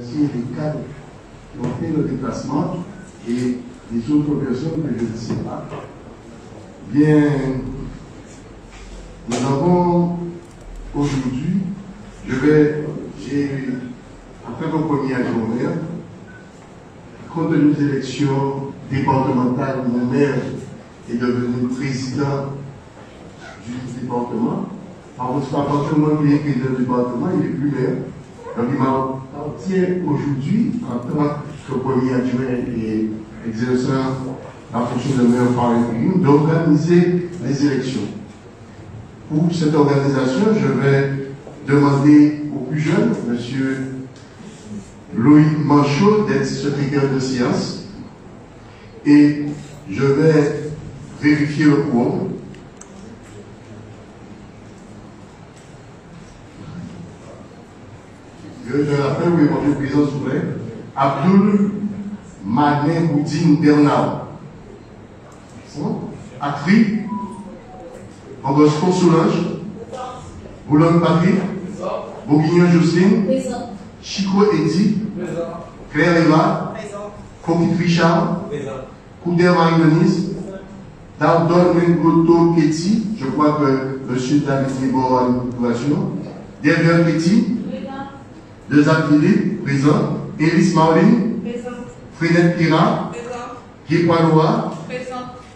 remercier les cadres qui ont fait le déplacement et les autres personnes que je ne sais pas. Bien, nous avons aujourd'hui, en tant que premier adjoint, compte tenu des élections départementales, mon maire est devenu président du département. Par contre, à partir du moment où il est président du département, il n'est plus maire. Donc, il m'appartient aujourd'hui, en tant que premier adjoint et exerçant la fonction de maire par intérim, d'organiser les élections. Pour cette organisation, je vais demander au plus jeune, M. Loïc Manchot, d'être secrétaire de séance, et je vais vérifier le quorum. Je l'appelle, oui, mon président souverain, Abdoul Mané Boudine Bernard. Acri, Augustin Solange, Boulogne Patrick, Bourguignon Jocelyne, Chico Eddy, Claire Eva, Coquille Richard, Couder Marie-Denise, Dardon Mengoto Ketty, je crois que M. David Libor a une population, Derrière Ketty, Dezak Philippe, présent, Élise Marlene, Frédéric Pira, Guy Palois,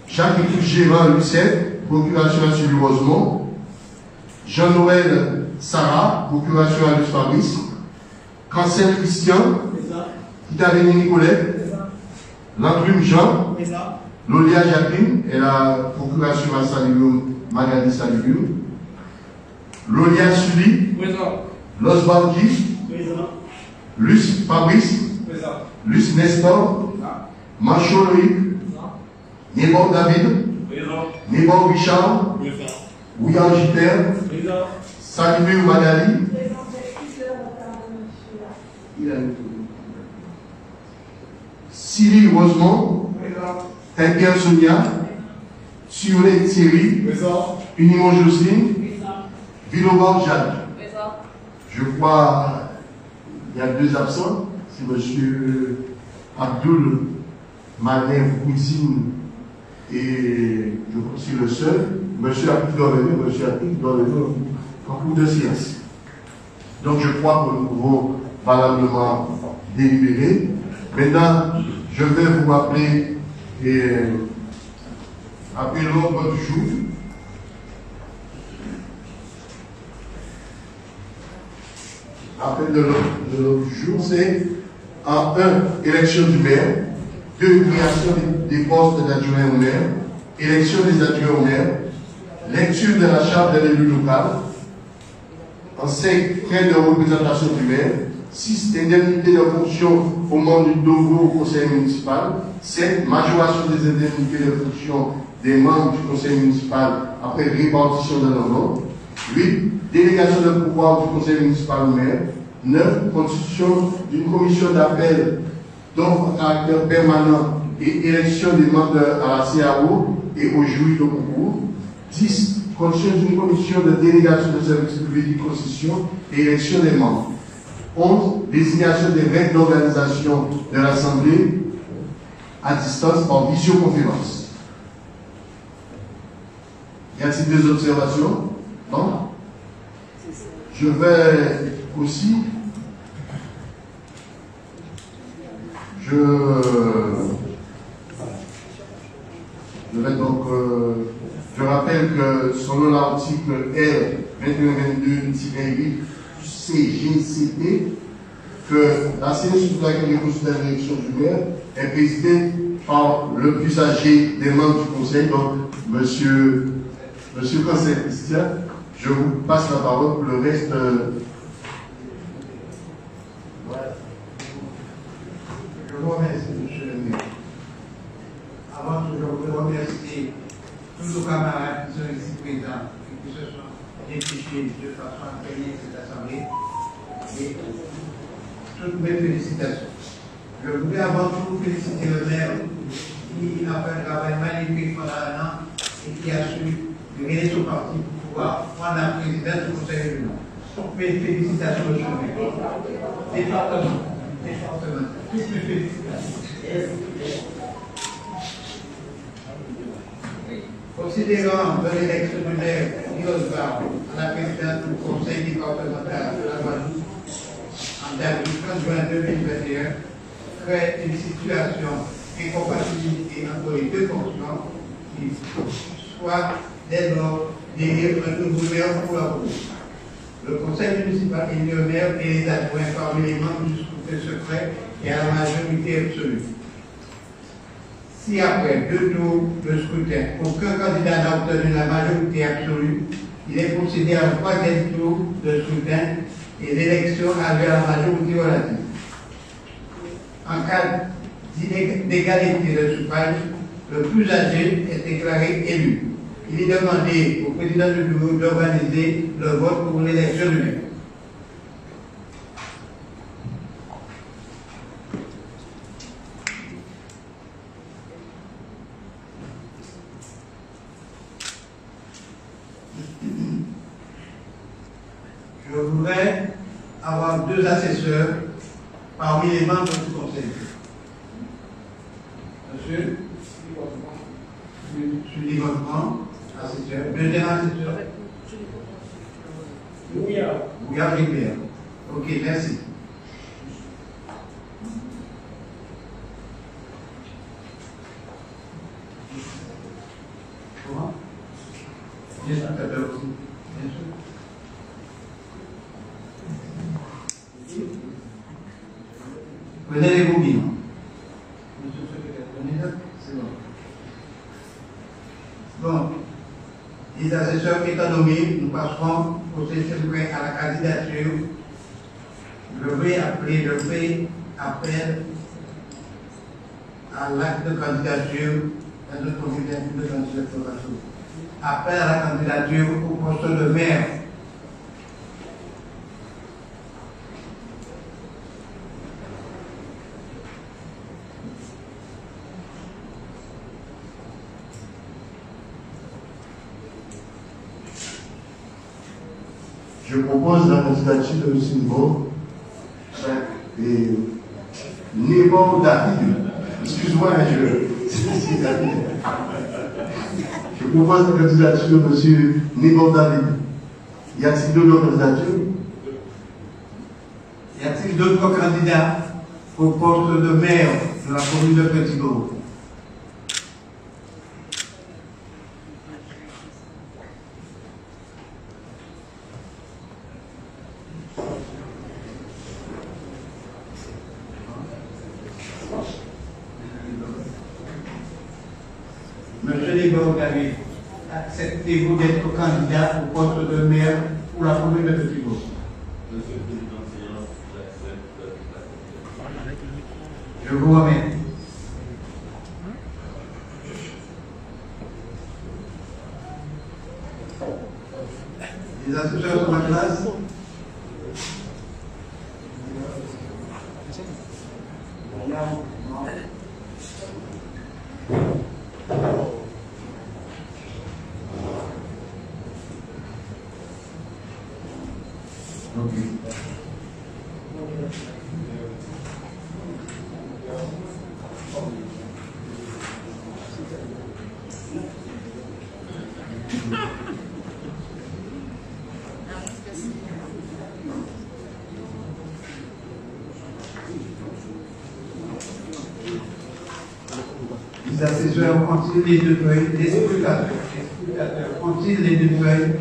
Jacques Gérard Lucette, procuration à Sully Rosemont, Jean-Noël Sarah, procuration à Luce Fabrice, Cancel Christian, Italien Nicolet, Landrume Jean, Lolia Jacqueline, et la procuration à Salibum, Magali Salibum, Lolia Sully, Los Balki, Luce Fabrice, Luce Nestor, Manchot Loïc, Nébor David, Nébor Richard, Ouyan Giter, Salibum Magali, Cyril Rosemont, Tinker Sonia, Suré Thierry, Unimon Jocelyne, Villobar Jacques. Je crois qu'il y a deux absents, c'est M. Abdoul Mané Boudine et je crois que c'est le seul. M. Abdoul doit venir en cours de séance. Donc je crois que nous pouvons valablement délibérer. Maintenant, je vais vous rappeler l'ordre du jour. Rappel de l'ordre du jour, c'est en 1, élection du maire, 2, création des postes d'adjoint au maire, élection des adjoints au maire, lecture de la charte de l'élu local, en 5, frais de représentation du maire, 6, indemnité de fonction au membre du Dogo au conseil municipal, 7, majoration des indemnités de fonction des membres du conseil municipal après répartition de leur nom, 8, délégation de pouvoir du conseil municipal au maire, 9, constitution d'une commission d'appel d'offres à caractère permanent et élection des membres à la CAO et au jury de concours, 10, constitution d'une commission de délégation de services publics de concession et élection des membres, 11, désignation des règles d'organisation de l'Assemblée à distance par visioconférence. Y a-t-il des observations? Non? Je vais aussi, je vais donc, je rappelle que selon l'article R 2122-8 du CGCT, que la séance sur laquelle est consultée l'élection du maire est présidée par le plus âgé des membres du conseil, donc Monsieur Cancel Christian. Je vous passe la parole pour le reste. Je vous remercie, monsieur le maire. Avant tout, je voudrais remercier tous nos camarades qui sont ici présents et qui se sont impliqués de façon à gagner cette assemblée. Et toutes mes félicitations. Je voudrais avant tout féliciter le maire qui a fait un travail magnifique pendant un an et qui a su gagner son parti pour pouvoir prendre la présidence du conseil de l'Union. Mes félicitations, monsieur le maire. Département. départemental. Tout de suite. Considérant de l'élection du maire Guillaume à la présidence du conseil départemental de la Guadeloupe en date du 30 juin 2021 crée une situation d'incompatibilité entre les deux fonctions qui soit dès lors d'élire un nouveau maire pour la Guadeloupe. Le conseil municipal élit un maire et les adjoints parmi les membres du scrutin secret et à la majorité absolue. Si après 2 tours de scrutin, aucun candidat n'a obtenu la majorité absolue, il est procédé à un 3e tour de scrutin et l'élection a lieu à la majorité relative. En cas d'égalité de suffrage, le plus âgé est déclaré élu. Il est demandé au président du bureau d'organiser le vote pour l'élection du maire. Je voudrais avoir 2 assesseurs parmi les membres du conseil. Monsieur Julie Godefroy, assesseur. Deuxième assesseur. Bouillard Rivière. Ok, merci. Comment? Bien sûr, aussi. Bien sûr. Prenez les bobines. Monsieur le secrétaire, prenez là. C'est bon. Bon. Les assesseurs étant nommés, nous passerons au secret à la candidature. Je vais appel à l'acte de candidature dans notre comité de candidature. Appel à la candidature au poste de maire. Je propose la candidature de M. Nebo David. Excuse-moi, je propose la candidature de M. Nebo David. Y a-t-il d'autres candidatures? Y a-t-il d'autres candidats au poste de maire de la commune de Petit-Gros? Monsieur Nebo David, acceptez-vous d'être candidat au poste de maire pour la commune de Petit-Gros? Monsieur le Président, j'accepte. Je vous remercie. Les assesseurs sont en classe. Les assesseurs ont-ils les 2 feuilles? Les scrutateurs ont-ils les 2 feuilles?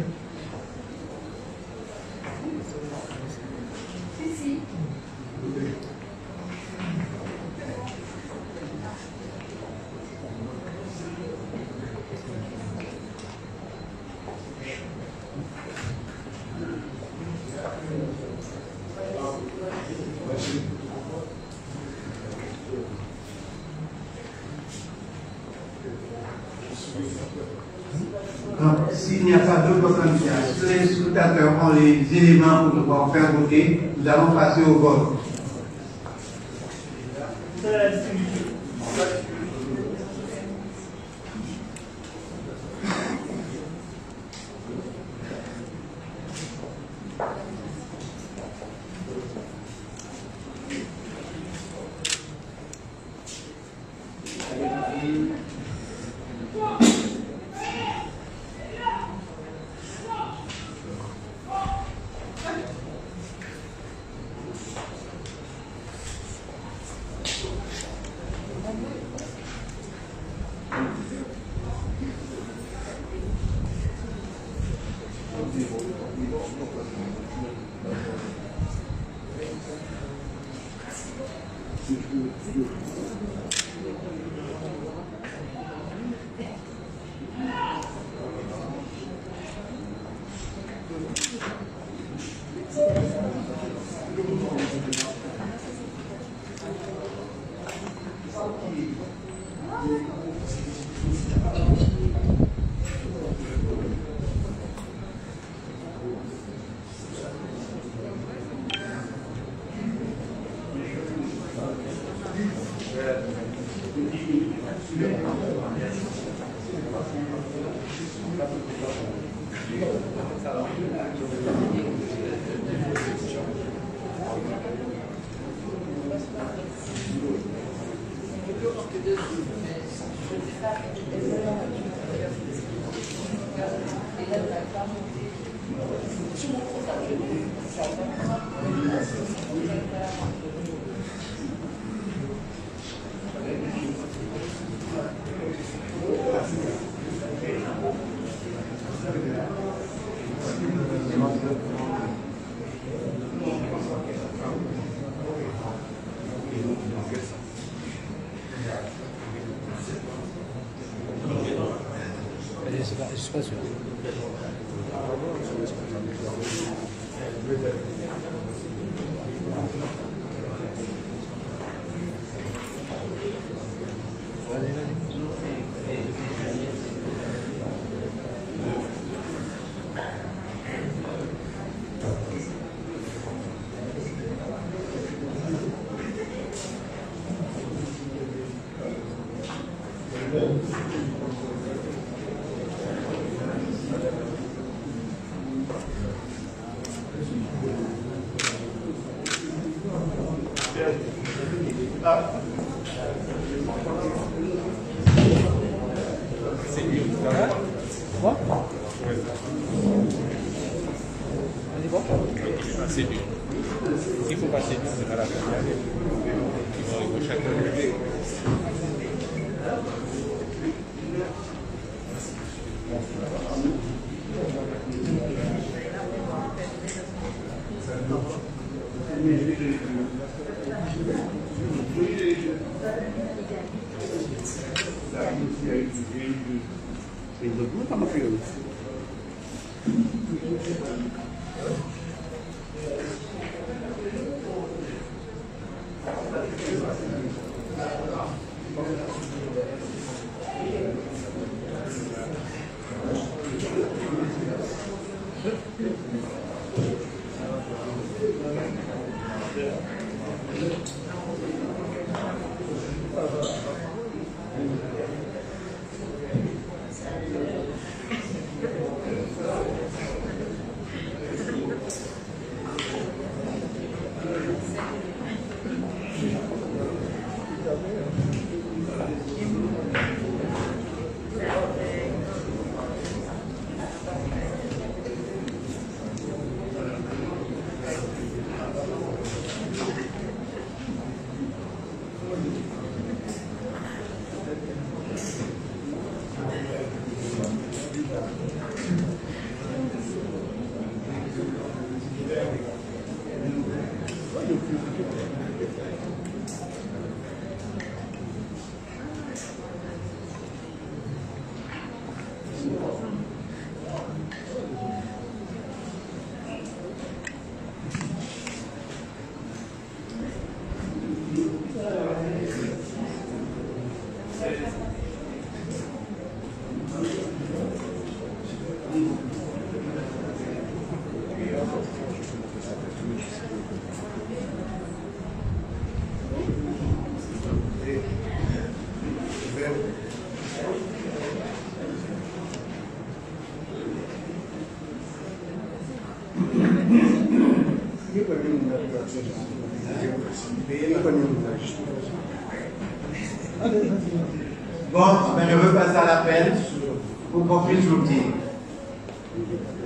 Donc, s'il n'y a pas d'autres candidats, si les scrutateurs ont les éléments pour pouvoir faire voter, nous allons passer au vote. Je suis pas sûr. C'est dur. Il faut passer dur, c'est pas la peine. Ils vont arriver chaque fois. Bon, ben je veux passer à l'appel pour qu'on puisse l'oublier.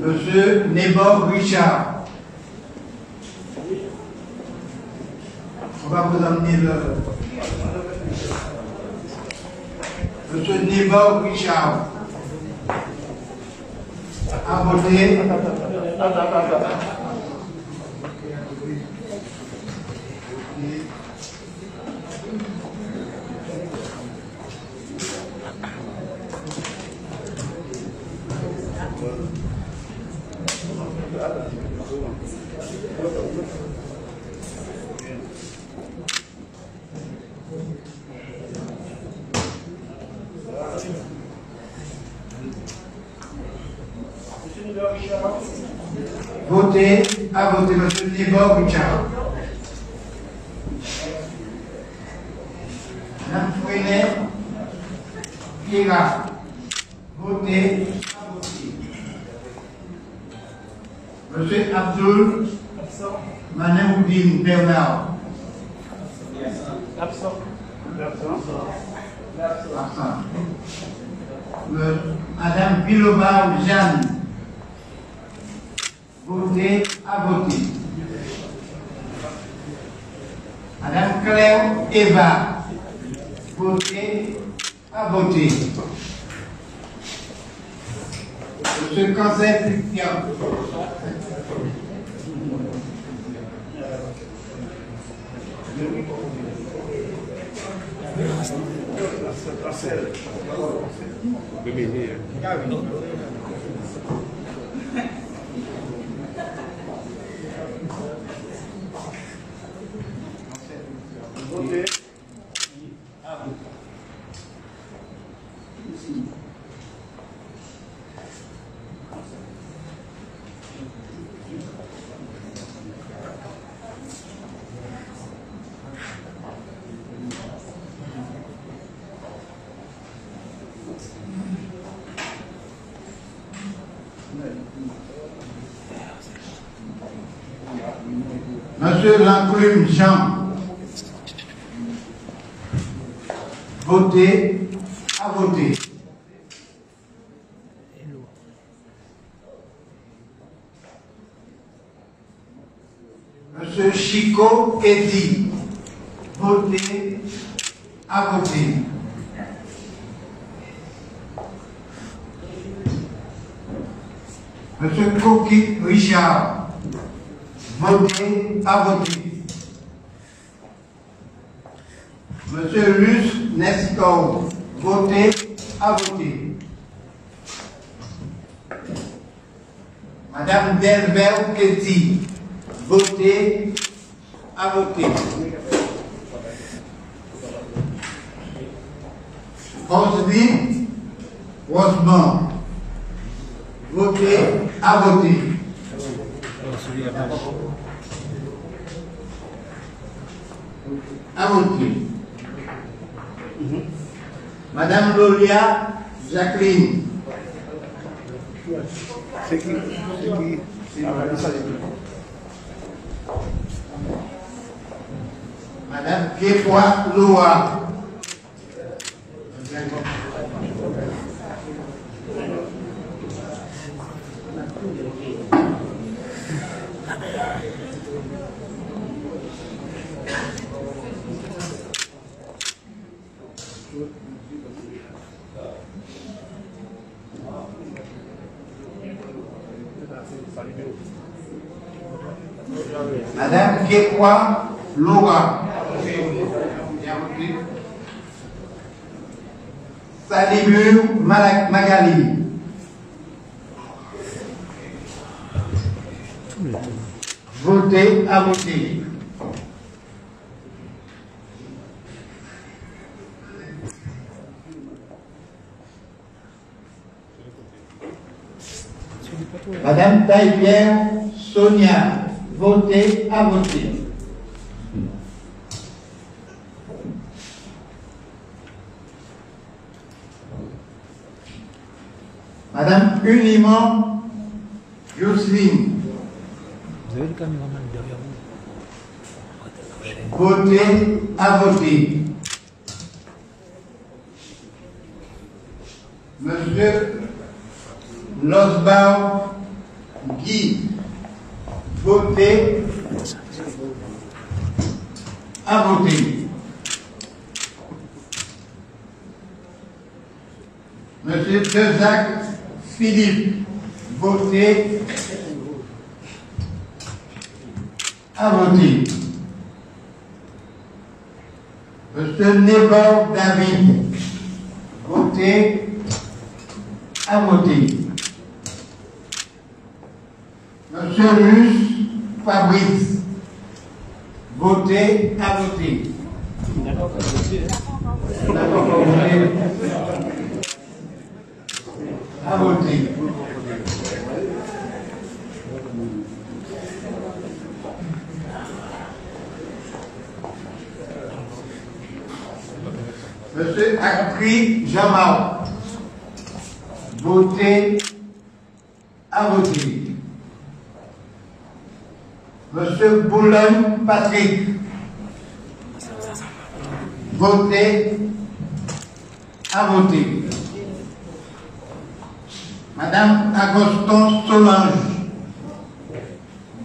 Monsieur Nebor Richard. On va vous emmener le... Monsieur Nebor Richard. À voter. voté, monsieur Libor Richard. Madame Fouinet, Kira, voté, Monsieur Abdul, Manemoudine Bernard. Absent. Madame Biloba Jeanne, voté, à voter. Madame Claire Eva, voté, à voter. Monsieur Cancer Christian. Monsieur Lanclume Jean, voté, à voter. Monsieur Chico Eddy, voté, à voter. Monsieur Coquille Richard, voté, à voter. Monsieur Luce Nestor, voté, à voter. Madame Delbert Ketty, voté, à voter. Roselyne Rosemont, voté, à voter. À voter. Madame Lolia Jacqueline. C'est qui? Madame Képois Loa. Madame Képois Loa. Salibur Magali. Voté, à voter. Madame Taille-Pierre Sonia, voté, à voter. Madame Uniment Jocelyne, Vous avez le caméraman derrière vous. voté, à voter. Monsieur Losbach Guy, voté, à voter. Monsieur Dezac Philippe, voté, à voter. Monsieur Nebor David, voté, à voter. Monsieur Luce Fabrice, voté, à voter. À voter. Monsieur Akri Jamal, votez à voter. Monsieur Boulogne Patrick, votez à voter. Madame Agoston Solange,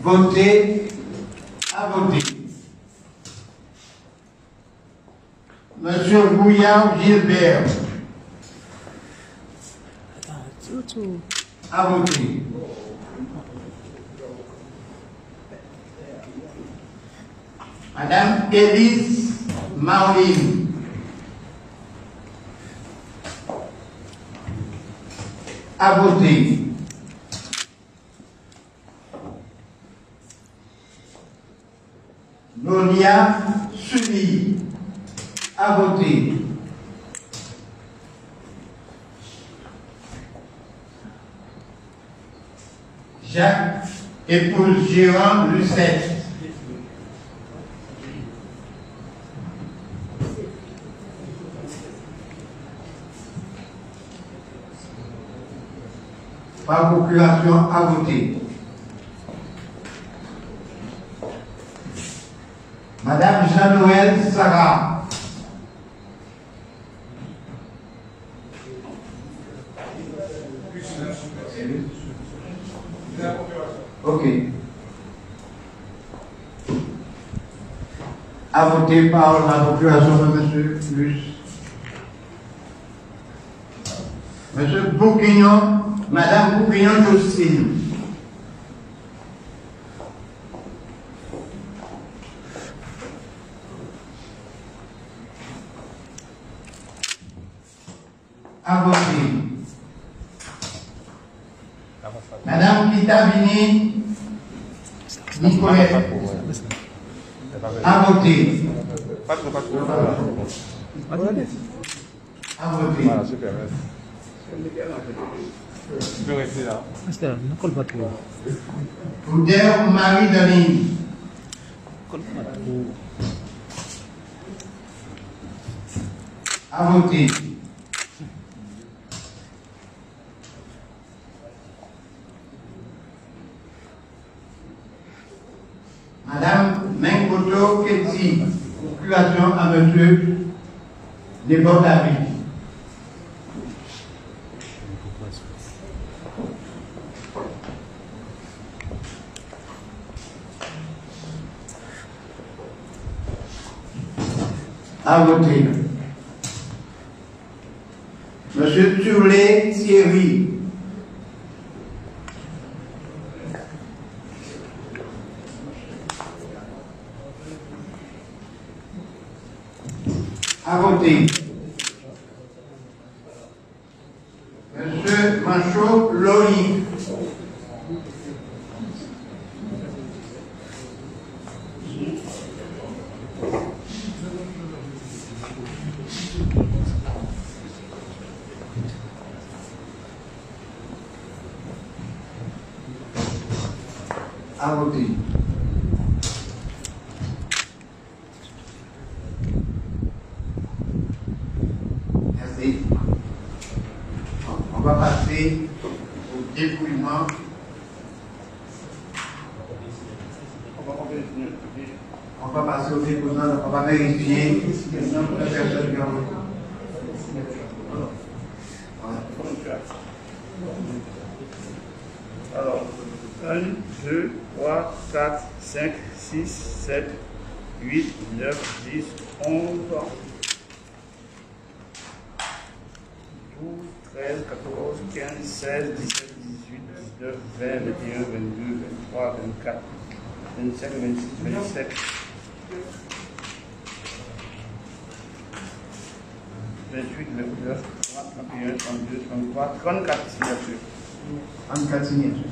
votez à voter. Monsieur Bouillard Gilbert, à voter. Madame Élise Marline, à voter. Nolia Suni, à voter. Jacques épouse Gérard Lucette. Par population à voter. Madame Jean-Noël Sarah. Ok. À voter par la population de Monsieur Luce. Monsieur Bourguignon, Madame Bourguignon Jocelyne. À voter. Madame Kitabini Nicolette. À voter. À voter. Voilà, super. Tu peux rester là. Ne colle pas trop. Poudère Marie-Denis. Colle pas trop. À voter. Madame Mengoto Ketsi, population à Monsieur Desbordes-David. À voter. Monsieur Turlet Thierry. À voter. Monsieur Manchot Loïc. À voter. Merci. On va passer au dépouillement. On va passer au dépouillement, donc on va vérifier le nombre de personnes qui ont voté. Alors, 1, 2, 3, 4, 5, 6, 7, 8, 9, 10, 11, 12, 13, 14, 15, 16, 17, 18, 19, 20, 21, 22, 23, 24, 25, 26, 27, 28, 29, 30, 31, 32, 33, 34 signatures. 34 signatures.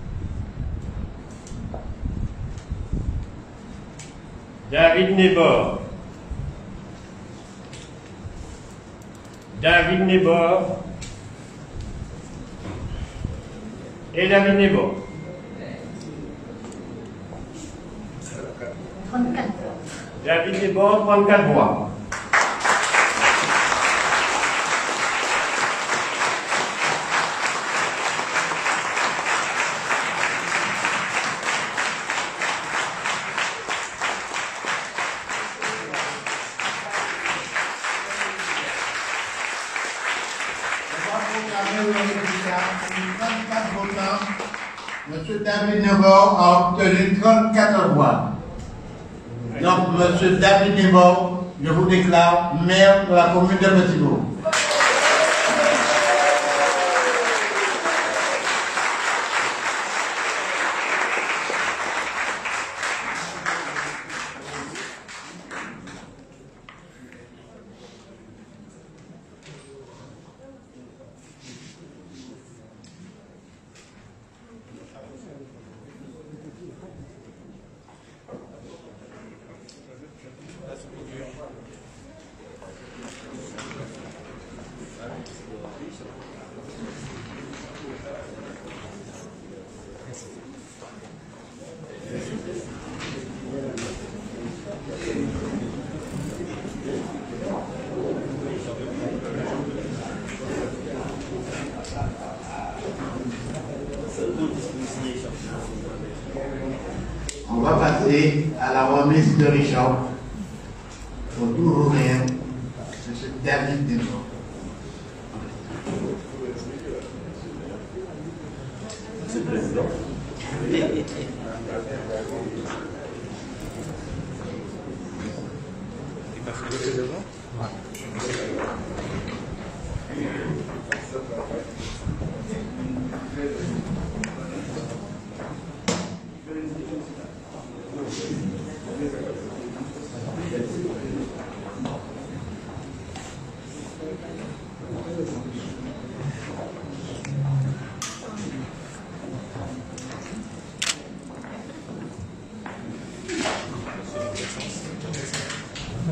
David Nebor. David Nebor. Et David Nebor. 34. David Nebor, 34 voix. M. David Nebor a obtenu 34 voix. Donc, M. David Nebor, je vous déclare maire de la commune de Petit-Bourg. On va passer à la remise de Richard au nouveau maire, M. David Nebor. Monsieur le Président.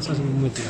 Ça, c'est vous mettez là.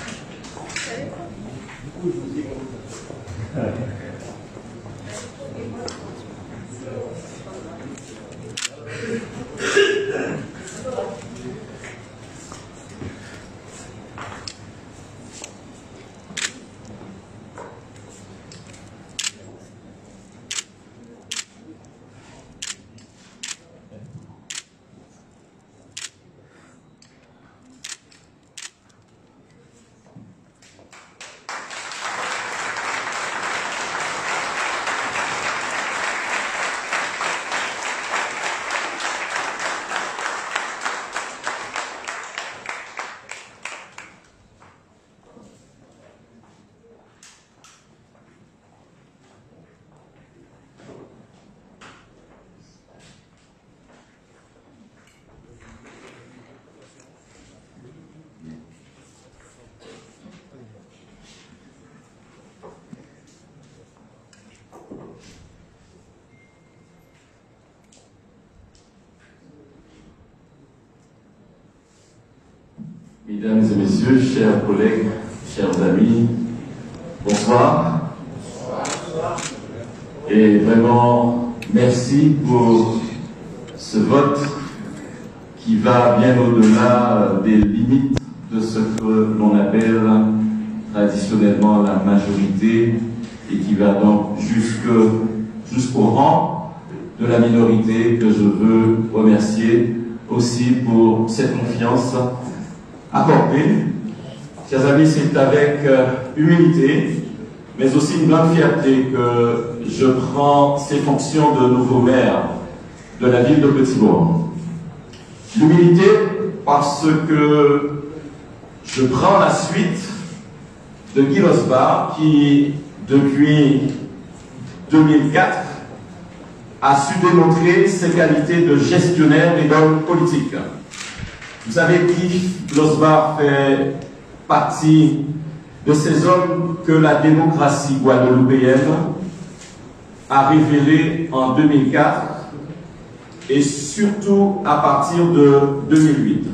Mesdames et messieurs, chers collègues, chers amis, bonsoir. Et vraiment, merci pour ce vote qui va bien au-delà des limites de ce que l'on appelle traditionnellement la majorité et qui va donc jusqu'au rang de la minorité que je veux remercier aussi pour cette confiance accordée. Chers amis, c'est avec humilité, mais aussi une grande fierté que je prends ces fonctions de nouveau maire de la ville de Petit-Bourg. L'humilité parce que je prends la suite de Guy Losbar qui, depuis 2004, a su démontrer ses qualités de gestionnaire et d'homme politique. Vous savez, Guy Losbar fait partie de ces hommes que la démocratie guadeloupéenne a révélé en 2004 et surtout à partir de 2008.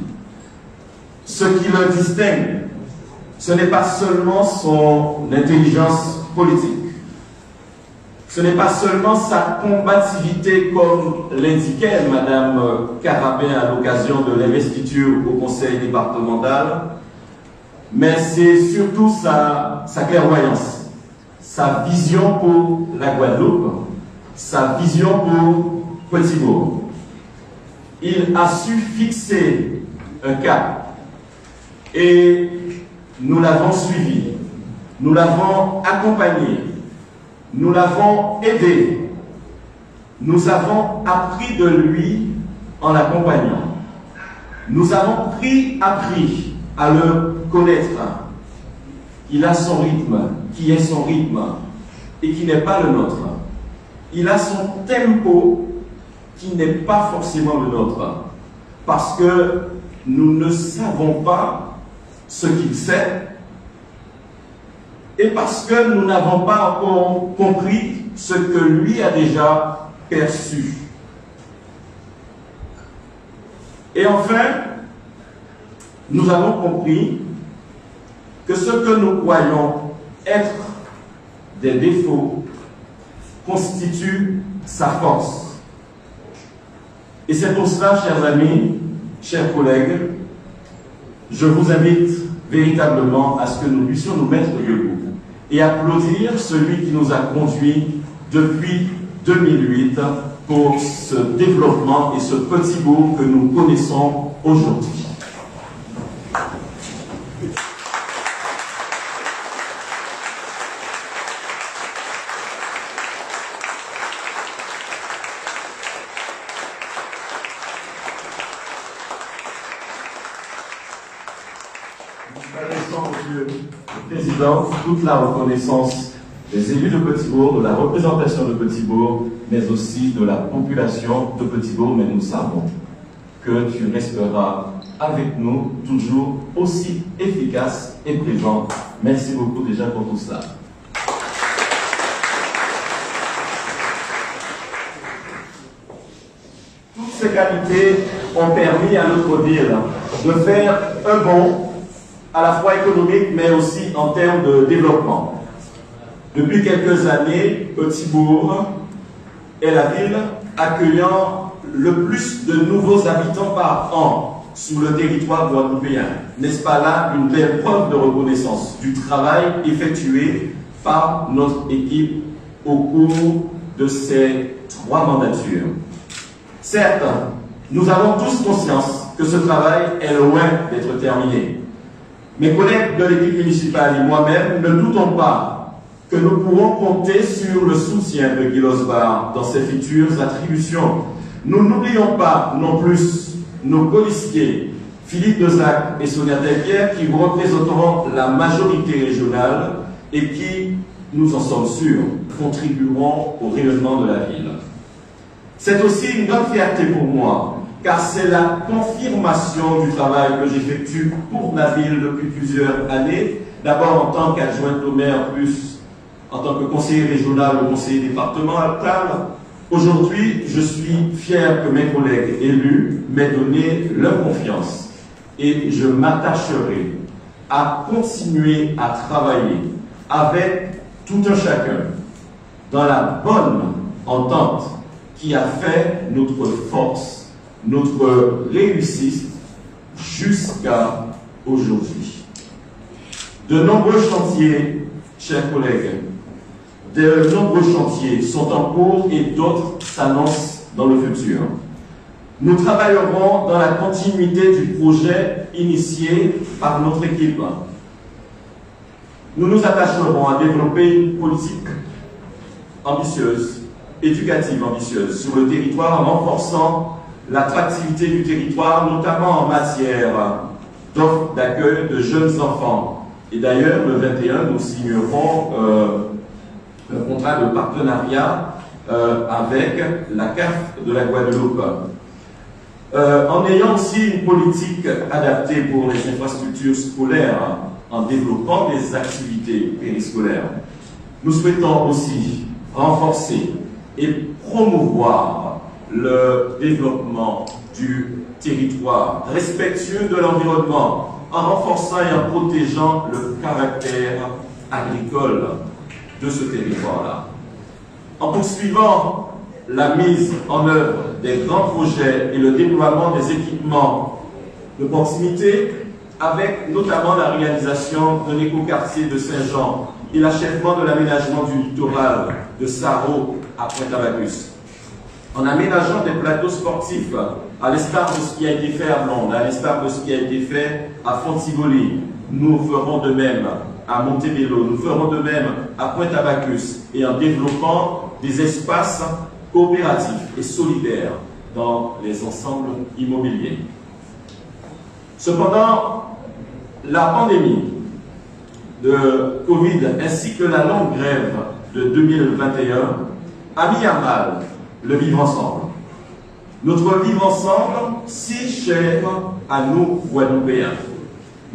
Ce qui le distingue, ce n'est pas seulement son intelligence politique, ce n'est pas seulement sa combativité comme l'indiquait Madame Carabin à l'occasion de l'investiture au conseil départemental, mais c'est surtout sa clairvoyance, sa vision pour la Guadeloupe, sa vision pour Petit-Bourg. Il a su fixer un cap et nous l'avons suivi, nous l'avons accompagné, nous l'avons aidé, nous avons appris de lui en l'accompagnant. Nous avons appris à le connaître. Il a son rythme, qui est son rythme et qui n'est pas le nôtre. Il a son tempo qui n'est pas forcément le nôtre. Parce que nous ne savons pas ce qu'il sait et parce que nous n'avons pas encore compris ce que lui a déjà perçu. Et enfin, nous avons compris que ce que nous croyons être des défauts constitue sa force. Et c'est pour cela, chers amis, chers collègues, je vous invite véritablement à ce que nous puissions nous mettre debout et applaudir celui qui nous a conduits depuis 2008 pour ce développement et ce petit bourg que nous connaissons aujourd'hui. Monsieur le Président, toute la reconnaissance des élus de Petit-Bourg, de la représentation de Petit-Bourg, mais aussi de la population de Petit-Bourg, mais nous savons que tu resteras avec nous toujours aussi efficace et présent. Merci beaucoup déjà pour tout cela. Toutes ces qualités ont permis à notre ville de faire un bond à la fois économique, mais aussi en termes de développement. Depuis quelques années, Petit-Bourg est la ville accueillant le plus de nouveaux habitants par an sur le territoire guadeloupéen. N'est-ce pas là une belle preuve de reconnaissance du travail effectué par notre équipe au cours de ces 3 mandatures? Certes, nous avons tous conscience que ce travail est loin d'être terminé. Mes collègues de l'équipe municipale et moi-même ne doutons pas que nous pourrons compter sur le soutien de Guy Losbar dans ses futures attributions. Nous n'oublions pas non plus nos colistiers, Philippe Dezac et Sonia Delpierre, qui vous représenteront la majorité régionale et qui, nous en sommes sûrs, contribueront au rayonnement de la ville. C'est aussi une grande fierté pour moi, car c'est la confirmation du travail que j'effectue pour ma ville depuis plusieurs années, d'abord en tant qu'adjointe au maire, plus en tant que conseiller régional ou conseiller départemental. Aujourd'hui, je suis fier que mes collègues élus m'aient donné leur confiance et je m'attacherai à continuer à travailler avec tout un chacun dans la bonne entente qui a fait notre force, notre réussite jusqu'à aujourd'hui. De nombreux chantiers, chers collègues, de nombreux chantiers sont en cours et d'autres s'annoncent dans le futur. Nous travaillerons dans la continuité du projet initié par notre équipe. Nous nous attacherons à développer une politique ambitieuse, éducative ambitieuse sur le territoire en renforçant l'attractivité du territoire, notamment en matière d'offres d'accueil de jeunes enfants. Et d'ailleurs, le 21, nous signerons un contrat de partenariat avec la CAF de la Guadeloupe. En ayant aussi une politique adaptée pour les infrastructures scolaires, en développant des activités périscolaires, nous souhaitons aussi renforcer et promouvoir le développement du territoire, respectueux de l'environnement, en renforçant et en protégeant le caractère agricole de ce territoire-là. En poursuivant la mise en œuvre des grands projets et le déploiement des équipements de proximité, avec notamment la réalisation d'un écoquartier de Saint-Jean et l'achèvement de l'aménagement du littoral de Saro à Pointe-à-Bacchus. En aménageant des plateaux sportifs, à l'instar de ce qui a été fait à Blonde, à l'instar de ce qui a été fait à Fontivoli, nous ferons de même à Montebello, nous ferons de même à Pointe-à-Bacchus, et en développant des espaces coopératifs et solidaires dans les ensembles immobiliers. Cependant, la pandémie de Covid ainsi que la longue grève de 2021 a mis à mal le vivre ensemble. Notre vivre ensemble, si cher à nous, Guadeloupéens.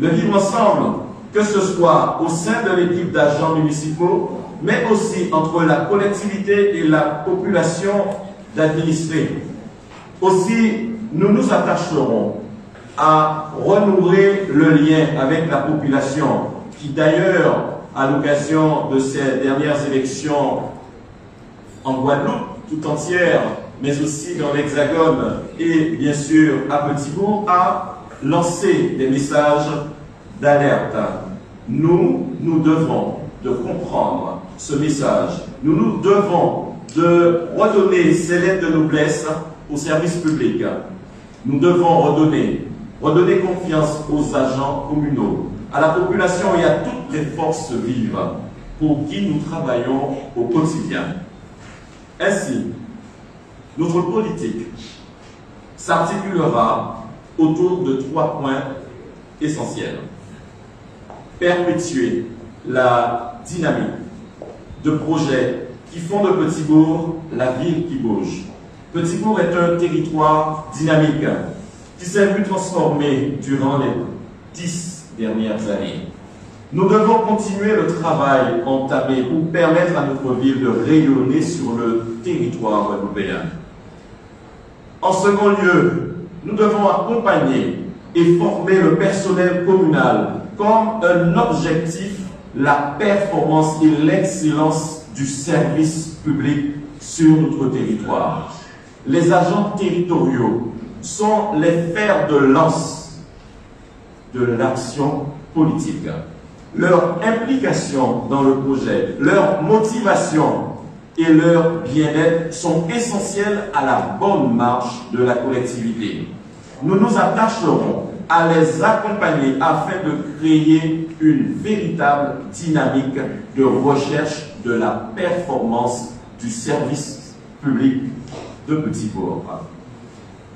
Le vivre ensemble, que ce soit au sein de l'équipe d'agents municipaux, mais aussi entre la collectivité et la population d'administrés. Aussi, nous nous attacherons à renouer le lien avec la population, qui d'ailleurs, à l'occasion de ces dernières élections en Guadeloupe tout entière, mais aussi dans l'Hexagone et bien sûr à Petit-Bourg, a lancé des messages d'alerte. Nous devons de comprendre ce message. Nous devons de redonner ces lettres de noblesse aux services publics. Nous devons redonner confiance aux agents communaux, à la population et à toutes les forces vives pour qui nous travaillons au quotidien. Ainsi, notre politique s'articulera autour de 3 points essentiels. Perpétuer la dynamique de projets qui font de Petit-Bourg la ville qui bouge. Petit-Bourg est un territoire dynamique qui s'est vu transformer durant les 10 dernières années. Nous devons continuer le travail entamé pour permettre à notre ville de rayonner sur le territoire guadeloupéen. En second lieu, nous devons accompagner et former le personnel communal comme un objectif, la performance et l'excellence du service public sur notre territoire. Les agents territoriaux sont les fers de lance de l'action politique. Leur implication dans le projet, leur motivation et leur bien-être sont essentiels à la bonne marche de la collectivité. Nous nous attacherons à les accompagner afin de créer une véritable dynamique de recherche de la performance du service public de Petit-Bourg.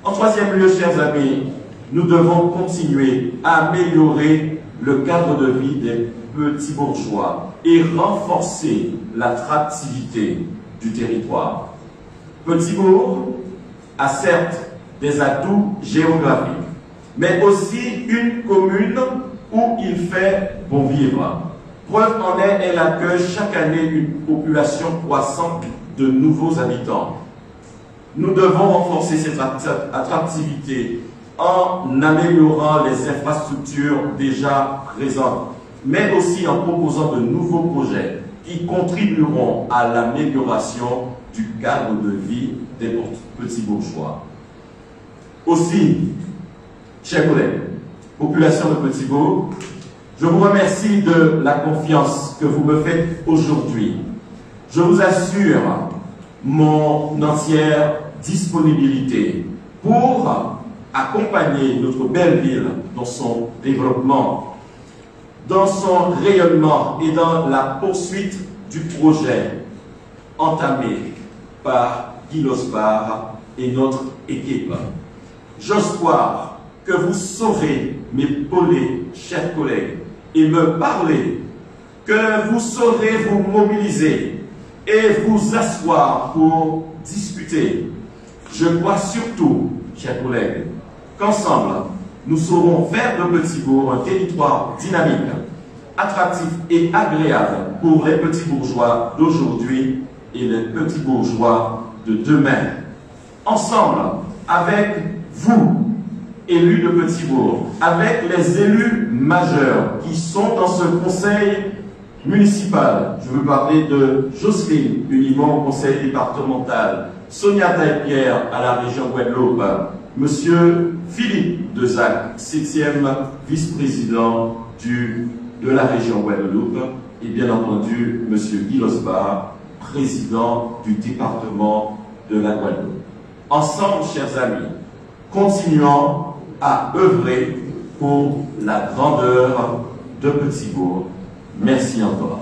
En troisième lieu, chers amis, nous devons continuer à améliorer le cadre de vie des petits bourgeois et renforcer l'attractivité du territoire. Petit-Bourg a certes des atouts géographiques, mais aussi une commune où il fait bon vivre. Preuve en est, elle accueille chaque année une population croissante de nouveaux habitants. Nous devons renforcer cette attractivité en améliorant les infrastructures déjà présentes, mais aussi en proposant de nouveaux projets qui contribueront à l'amélioration du cadre de vie des petits bourgeois. Aussi, chers collègues, population de Petit-Bourg, je vous remercie de la confiance que vous me faites aujourd'hui. Je vous assure mon entière disponibilité pour accompagner notre belle ville dans son développement, dans son rayonnement et dans la poursuite du projet entamé par Guy Lospard et notre équipe. J'ose croire que vous saurez m'épauler, chers collègues, et me parler, que vous saurez vous mobiliser et vous asseoir pour discuter. Je crois surtout, chers collègues, qu'ensemble, nous saurons faire de Petit-Bourg un territoire dynamique, attractif et agréable pour les petits bourgeois d'aujourd'hui et les petits bourgeois de demain. Ensemble, avec vous, élus de Petit-Bourg, avec les élus majeurs qui sont dans ce conseil municipal. Je veux parler de Jocelyne Univon au conseil départemental, Sonia Taille-Pierre à la région Guadeloupe, Monsieur Philippe Dezac, 6e vice-président de la région Guadeloupe, et bien entendu Monsieur Guy Losbar, président du département de la Guadeloupe. Ensemble, chers amis, continuons à œuvrer pour la grandeur de Petit-Bourg. Merci encore.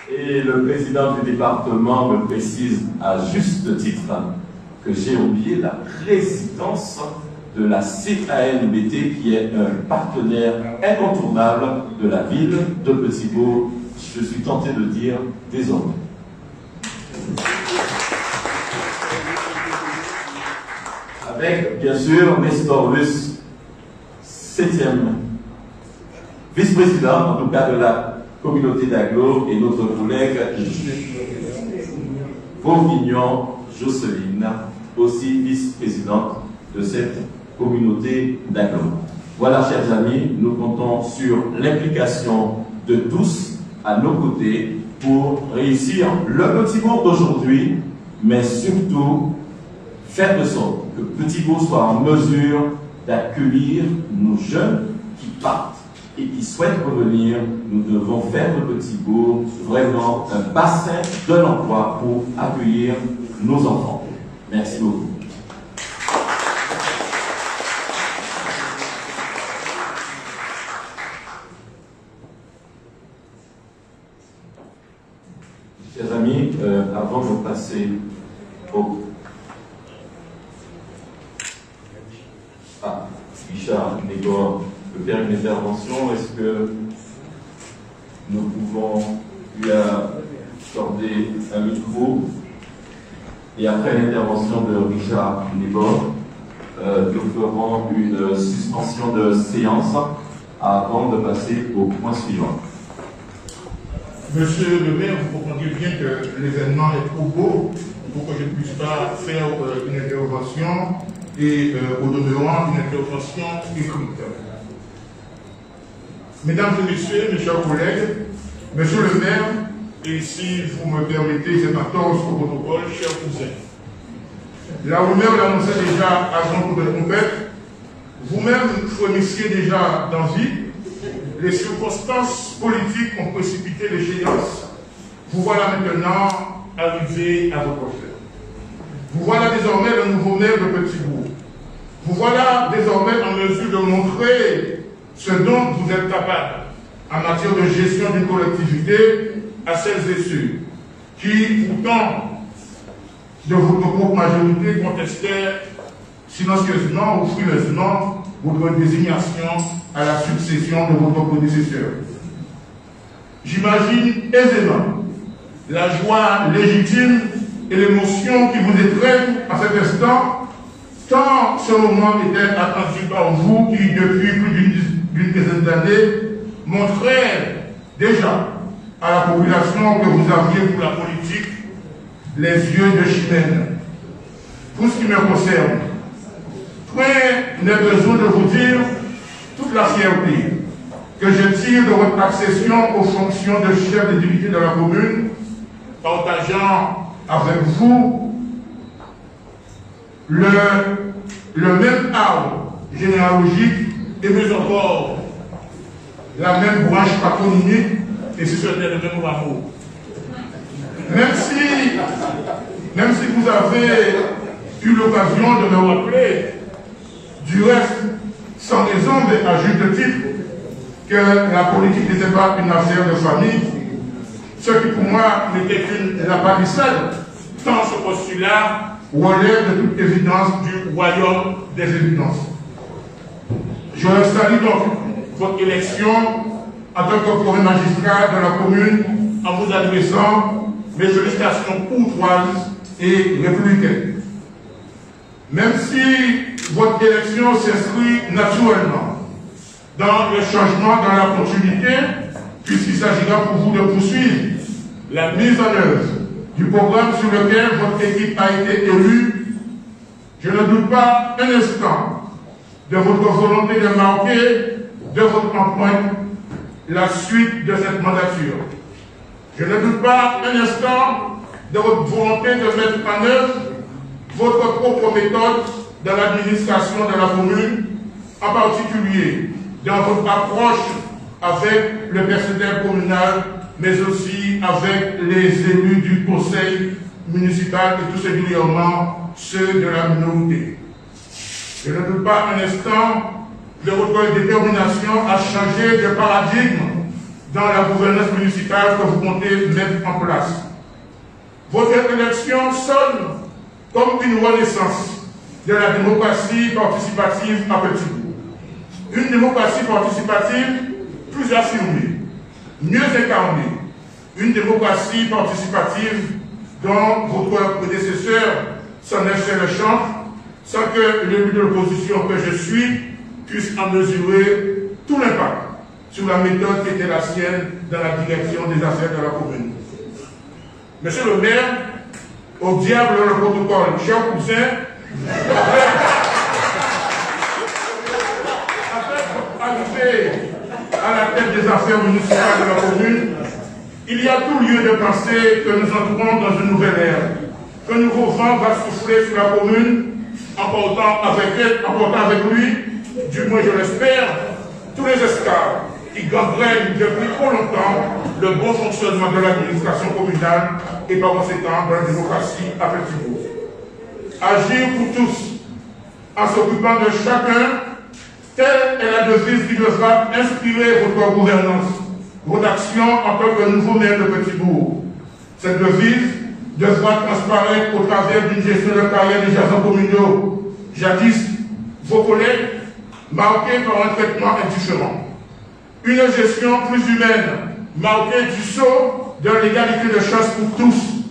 Et le président du département me précise à juste titre que j'ai oublié la présidence de la CANBT qui est un partenaire incontournable de la ville de Petit-Bourg. Je suis tenté de dire désormais. Avec, bien sûr, Nestor Luce, 7e vice-président, en tout cas de la communauté d'Aglo, et notre collègue Bourguignon Jocelyne, aussi vice-présidente de cette communauté d'Aglo. Voilà, chers amis, nous comptons sur l'implication de tous à nos côtés pour réussir le Petit-Bourg d'aujourd'hui, mais surtout faire de sorte que Petit-Bourg soit en mesure d'accueillir nos jeunes qui partent et qui souhaitent revenir. Nous devons faire de Petit-Bourg vraiment un bassin de l'emploi pour accueillir nos enfants. Merci beaucoup. Chers amis, avant de passer au... Richard Négor peut faire une intervention. Est-ce que nous pouvons lui accorder un micro? Et après l'intervention de Richard Négor, nous ferons une suspension de séance avant de passer au point suivant. Monsieur le maire, vous comprendrez bien que l'événement est trop beau pour que je ne puisse pas faire une intervention et au demeurant une intervention écrite. Mesdames et messieurs, mes chers collègues, monsieur le maire, et si vous me permettez cette entorse au protocole, chers cousins, la rumeur l'annonçait déjà à grand coup de trompette, vous-même frémissiez déjà d'envie, les circonstances politiques ont précipité l'échéance. Vous voilà maintenant arrivé à votre fin. Vous voilà désormais le nouveau maire de Petit-Bourg. Vous voilà désormais en mesure de montrer ce dont vous êtes capable en matière de gestion d'une collectivité à celles et ceux qui, pourtant, de votre propre majorité, contestaient silencieusement ou frileusement votre désignation à la succession de votre prédécesseur. J'imagine aisément la joie légitime et l'émotion qui vous étreignent à cet instant, tant ce moment était attendu par vous qui, depuis plus d'une dizaine d'années, montrait déjà à la population que vous aviez pour la politique les yeux de chimène. Pour ce qui me concerne, point n'est besoin de vous dire toute la fierté que je tire de votre accession aux fonctions de chef de dignité de la commune, partageant avec vous le même arbre généalogique et mieux encore la même branche patronymique, et si ce n'est le même amour. Même si vous avez eu l'occasion de me rappeler, du reste, sans raison, mais à juste titre, que la politique n'était pas une affaire de famille, ce qui pour moi n'était qu'une lapalissade, tant ce postulat relève de toute évidence du royaume des évidences. Je salue donc votre élection en tant que premier magistrat de la commune en vous adressant mes félicitations courtoises et républicaines. Même si votre élection s'inscrit naturellement dans le changement, dans la continuité puisqu'il s'agira pour vous de poursuivre la mise en œuvre du programme sur lequel votre équipe a été élue, je ne doute pas un instant de votre volonté de marquer de votre empreinte la suite de cette mandature. Je ne doute pas un instant de votre volonté de mettre en œuvre votre propre méthode dans l'administration de la commune, en particulier dans votre approche avec le personnel communal, mais aussi avec les élus du conseil municipal et tout singulièrement ceux de la minorité. Je ne doute pas un instant de votre détermination à changer de paradigme dans la gouvernance municipale que vous comptez mettre en place. Votre élection sonne comme une renaissance de la démocratie participative à Petit-Bourg. Une démocratie participative plus affirmée, mieux incarnée, une démocratie participative dont votre prédécesseur s'en est fait le chantre, sans que l'élu de l'opposition que je suis puisse en mesurer tout l'impact sur la méthode qui était la sienne dans la direction des affaires de la commune. Monsieur le maire, au diable le protocole, cher cousin, arrivé à la tête des affaires municipales de la commune, il y a tout lieu de penser que nous entrons dans une nouvelle ère, qu'un nouveau vent va souffler sur la commune, emportant avec lui, du moins je l'espère, tous les esclaves qui gangrènent depuis trop longtemps le bon fonctionnement de l'administration communale et par conséquent de la démocratie à Petit-Bourg. Agir pour tous, en s'occupant de chacun, telle est la devise qui devra inspirer votre gouvernance, votre action en tant que nouveau maire de Petit-Bourg. Cette devise devra transparaître au travers d'une gestion de carrière des agents communaux, jadis vos collègues, marquée par un traitement indifférent. Une gestion plus humaine, marquée du sceau de l'égalité de chance pour tous.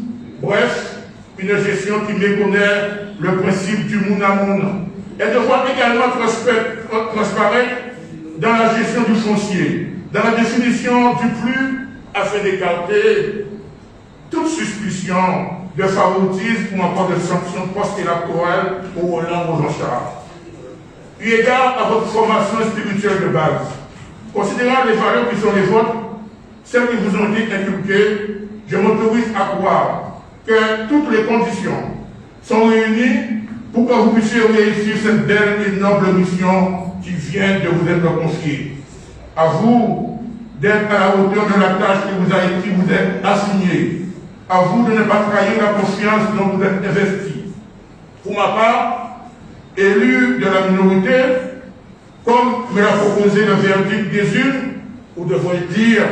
Bref, une gestion qui méconnaît le principe du moun à moun. Elle devra également transparaître dans la gestion du foncier, dans la définition du plus, afin d'écarter toute suspicion de favoritisme ou encore de sanctions post-électorales au Roland aux Jean-Charles. Eu égard à votre formation spirituelle de base, considérant les valeurs qui sont les vôtres, celles qui vous ont été inculquées, je m'autorise à croire que toutes les conditions sont réunies pour que vous puissiez réussir cette belle et noble mission qui vient de vous être confiée. À vous d'être à la hauteur de la tâche qui vous est assignée. À vous de ne pas trahir la confiance dont vous êtes investi. Pour ma part, élu de la minorité, comme me l'a proposé le verdict des urnes, ou devrais-je dire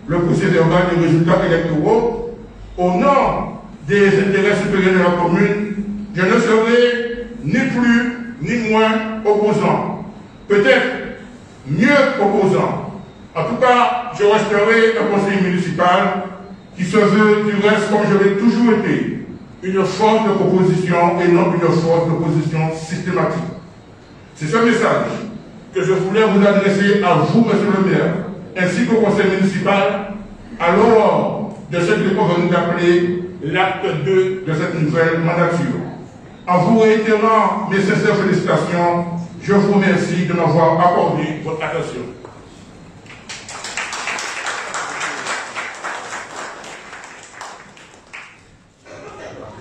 le procès verbal des résultats électoraux, au nom des intérêts supérieurs de la commune, je ne serai ni plus ni moins opposant. Peut-être mieux opposant. En tout cas, je resterai un conseiller municipal qui se veut du reste, comme je l'ai toujours été, une force de proposition et non une force d'opposition systématique. C'est ce message que je voulais vous adresser à vous, monsieur le maire, ainsi qu'au conseil municipal, à l'aurore de ce que nous venons d'appeler l'acte 2 de cette nouvelle mandature. En vous réitérant mes sincères félicitations, je vous remercie de m'avoir accordé votre attention.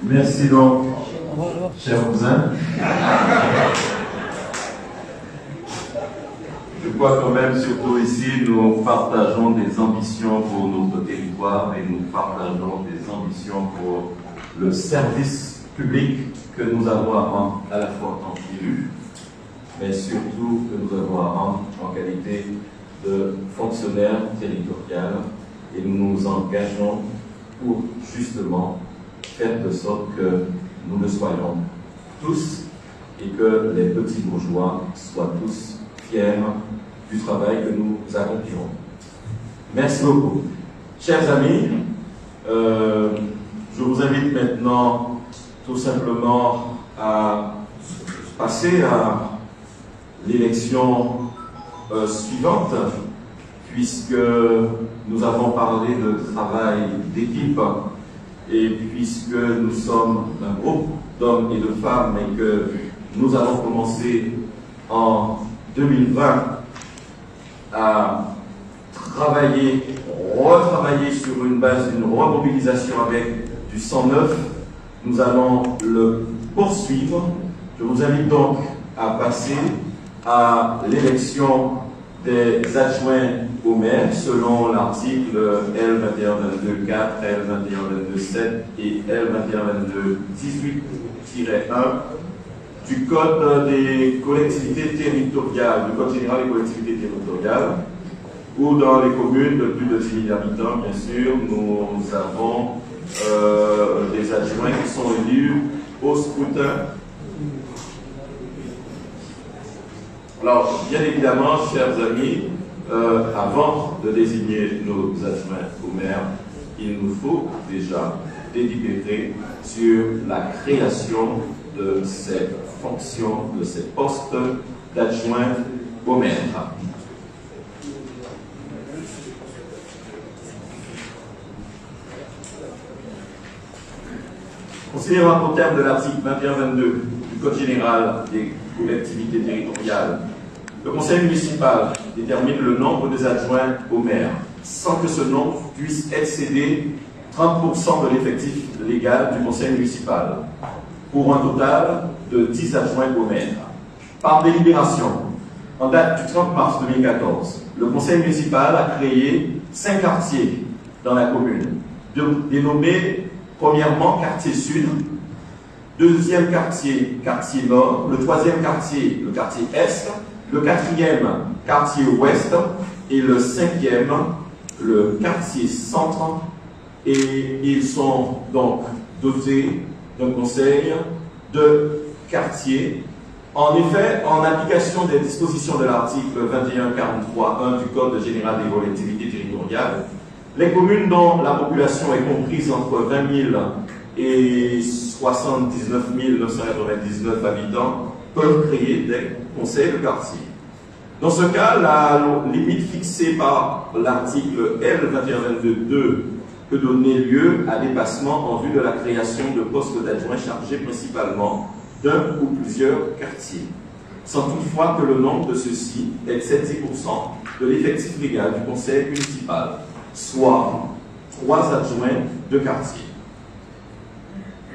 Merci donc, cher cousin. Je crois quand même, surtout ici, nous partageons des ambitions pour notre territoire et nous partageons des ambitions pour le service public que nous avons à rendre à la fois en tant qu'élus, mais surtout que nous avons à rendre en qualité de fonctionnaires territoriaux, et nous nous engageons pour justement faire de sorte que nous le soyons tous et que les petits bourgeois soient tous fiers du travail que nous accomplirons. Merci beaucoup. Chers amis, je vous invite maintenant tout simplement à passer à l'élection suivante, puisque nous avons parlé de travail d'équipe et puisque nous sommes un groupe d'hommes et de femmes et que nous allons commencer en 2020 à retravailler sur une base d'une remobilisation avec du 109, nous allons le poursuivre. Je vous invite donc à passer à l'élection des adjoints au maire selon l'article L2122.4, L2122.7 et L2122.18-1 du Code des collectivités territoriales, du Code général des collectivités territoriales, où dans les communes de plus de 10 000 habitants, bien sûr, nous avons des adjoints qui sont élus au scrutin. Alors, bien évidemment, chers amis, avant de désigner nos adjoints au maire, il nous faut déjà délibérer sur la création de ces fonctions, de ces postes d'adjoint au maire. Considérant qu'au terme de l'article 21-22 du Code général des collectivités territoriales, le conseil municipal détermine le nombre des adjoints au maire, sans que ce nombre puisse excéder 30% de l'effectif légal du conseil municipal, pour un total de 10 adjoints au maire. Par délibération, en date du 30 mars 2014, le conseil municipal a créé 5 quartiers dans la commune, dénommés premièrement quartier sud, deuxième quartier, quartier nord, le troisième quartier, le quartier est, le quatrième, quartier ouest, et le cinquième, le quartier centre, et ils sont donc dotés d'un conseil de quartier. En effet, en application des dispositions de l'article 2143.1 du Code général des collectivités territoriales, les communes dont la population est comprise entre 20 000 et 79 999 habitants peuvent créer des conseils de quartier. Dans ce cas, la limite fixée par l'article L2122.2 peut donner lieu à dépassement en vue de la création de postes d'adjoints chargés principalement d'un ou plusieurs quartiers, sans toutefois que le nombre de ceux-ci excède 10% de l'effectif légal du conseil municipal, soit 3 adjoints de quartier.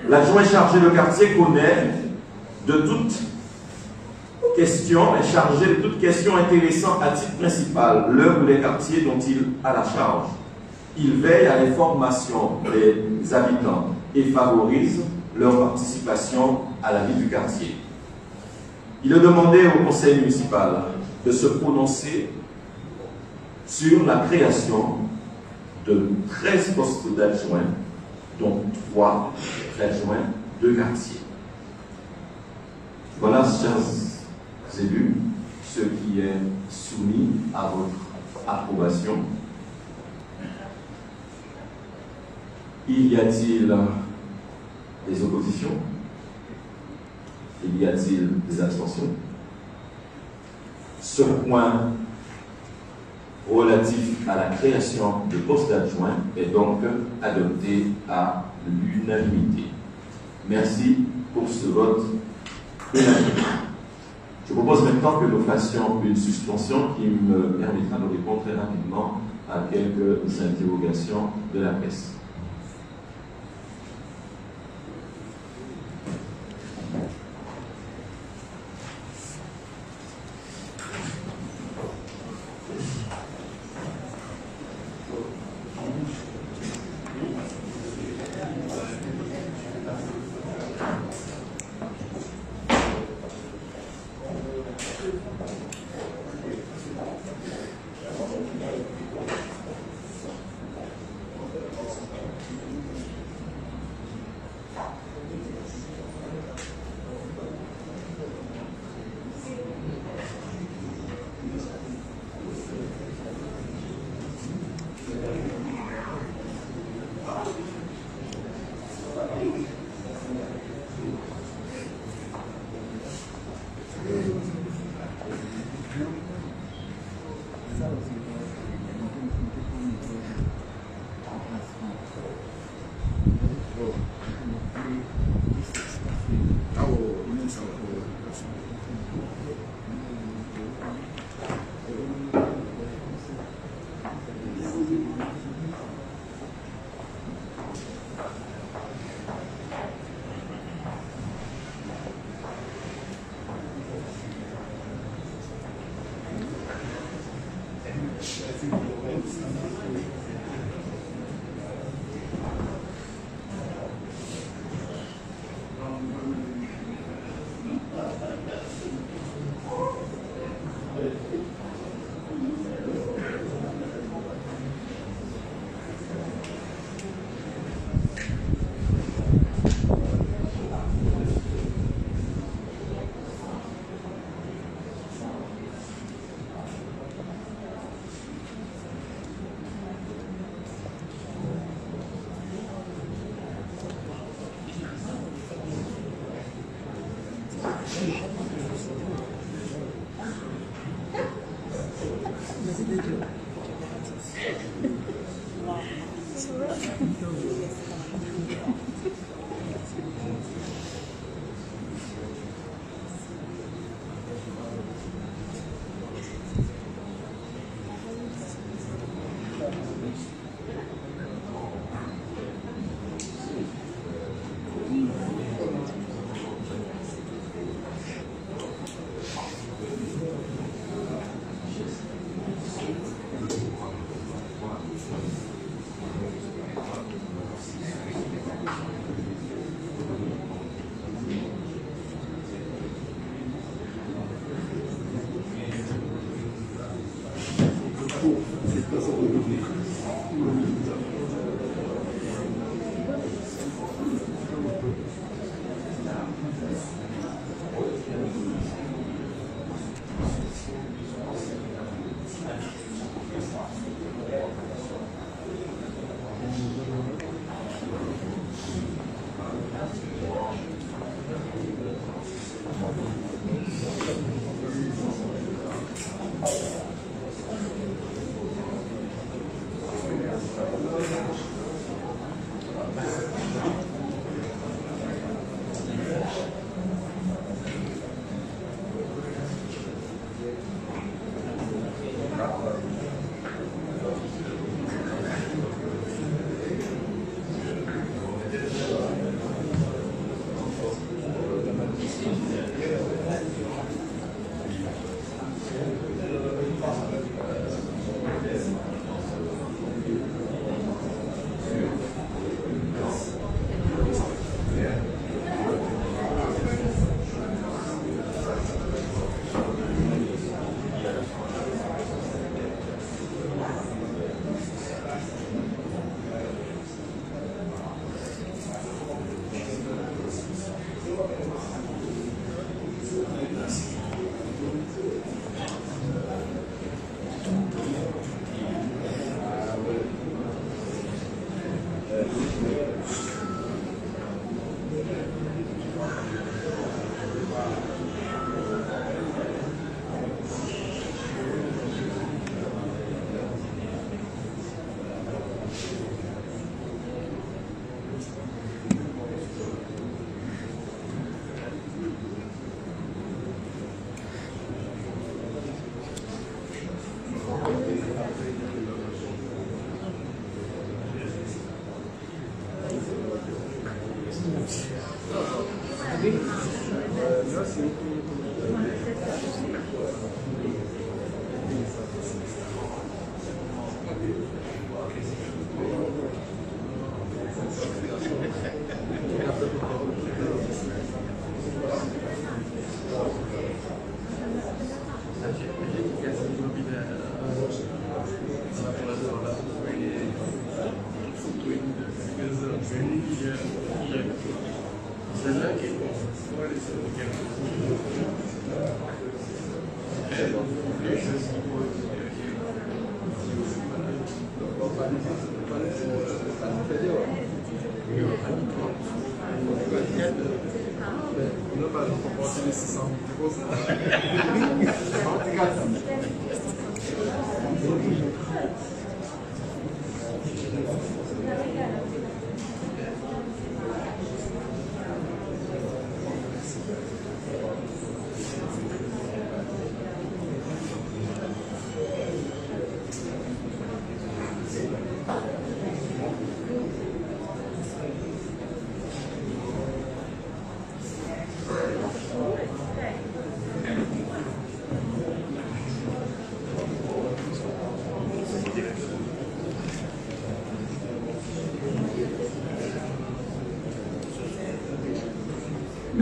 L'adjoint chargé de quartier connaît de toute question, est chargé de toute question intéressant à titre principal l'heure ou les quartiers dont il a la charge. Il veille à l'information des habitants et favorise leur participation à la vie du quartier. Il est demandé au conseil municipal de se prononcer sur la création de 13 postes d'adjoints, dont 3 adjoints de quartier. Voilà, chers élus, ce qui est soumis à votre approbation. Y a-t-il des oppositions? Y a-t-il des abstentions? Ce point relatif à la création de postes d'adjoints est donc adopté à l'unanimité. Merci pour ce vote unanime. Je propose maintenant que nous fassions une suspension qui me permettra de répondre très rapidement à quelques interrogations de la presse.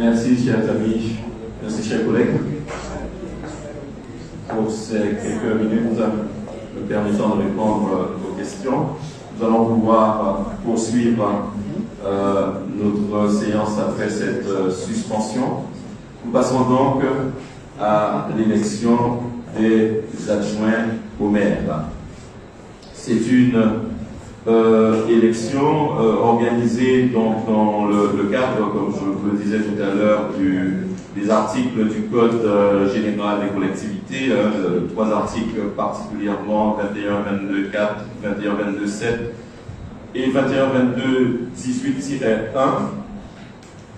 Merci, chers amis, merci, chers collègues, pour ces quelques minutes me permettant de répondre aux questions. Nous allons pouvoir poursuivre notre séance après cette suspension. Nous passons donc à l'élection des adjoints au maire. C'est une élection organisée donc dans le cadre, comme je vous le disais tout à l'heure, des articles du Code général des collectivités, trois articles particulièrement 21, 22, 4, 21, 22, 7 et 21, 22, 18-1.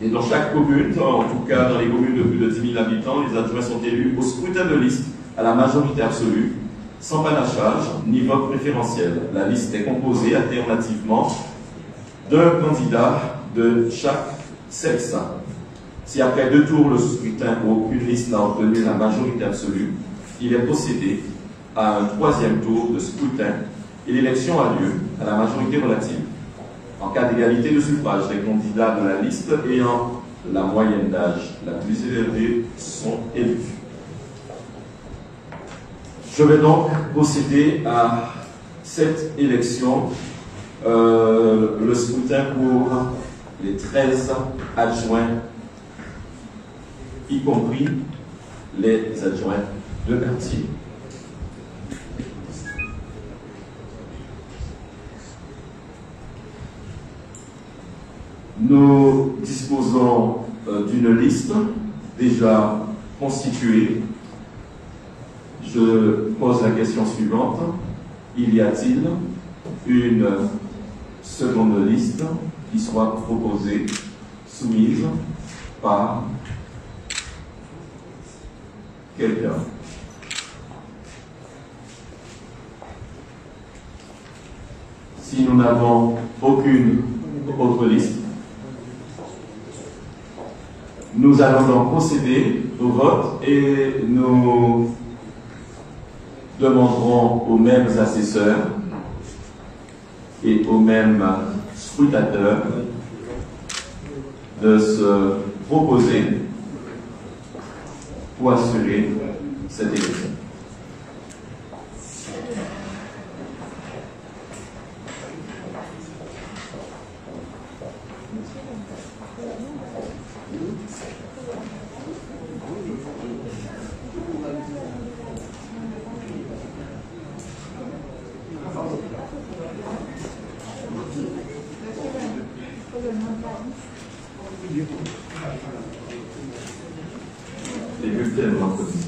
Et dans chaque commune, en tout cas dans les communes de plus de 10 000 habitants, les adjoints sont élus au scrutin de liste à la majorité absolue, sans panachage ni vote préférentiel. La liste est composée alternativement d'un candidat de chaque sexe. Si après 2 tours le scrutin où aucune liste n'a obtenu la majorité absolue, il est procédé à un 3e tour de scrutin et l'élection a lieu à la majorité relative. En cas d'égalité de suffrage, les candidats de la liste ayant la moyenne d'âge la plus élevée sont élus. Je vais donc procéder à cette élection, le scrutin pour les 13 adjoints, y compris les adjoints de quartier. Nous disposons d'une liste déjà constituée. Je pose la question suivante. Y a-t-il une seconde liste qui soit proposée, soumise par quelqu'un? Si nous n'avons aucune autre liste, nous allons donc procéder au vote et nous demanderons aux mêmes assesseurs et aux mêmes scrutateurs de se proposer pour assurer cette élection. Les bulletins de l'entretien.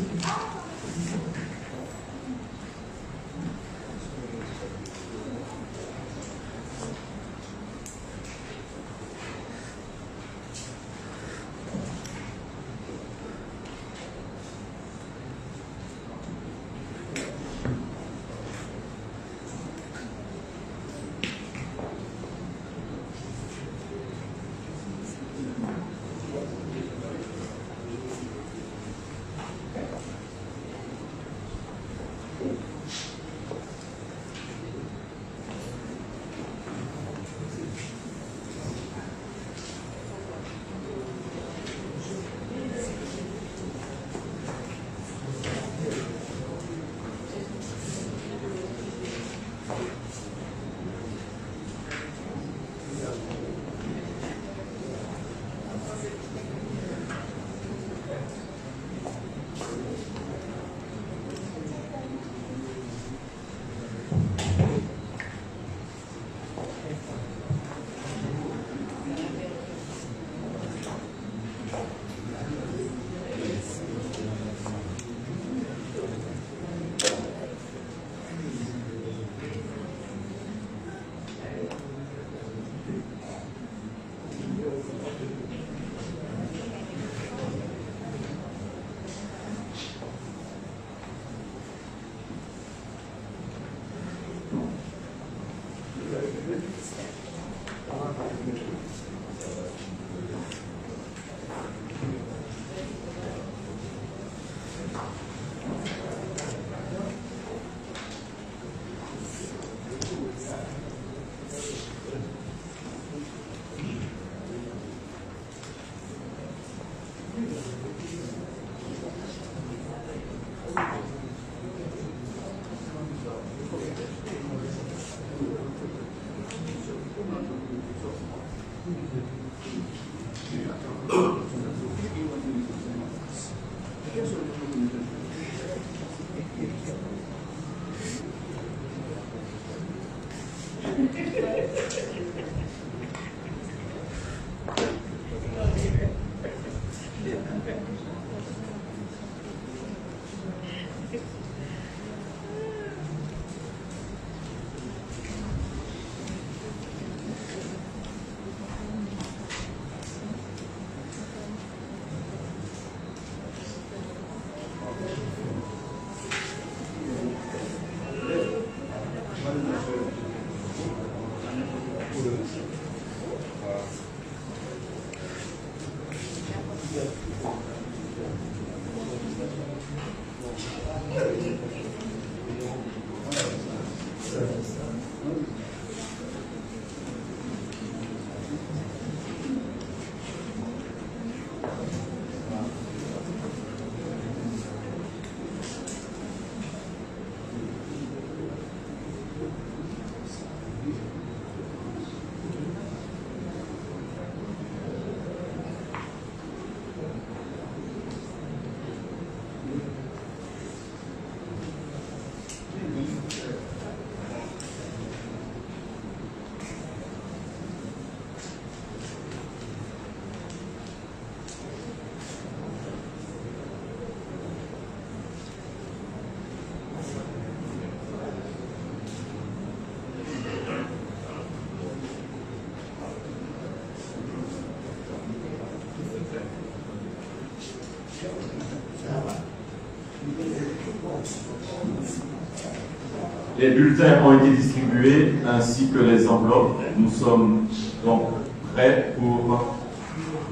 Les bulletins ont été distribués ainsi que les enveloppes. Nous sommes donc prêts pour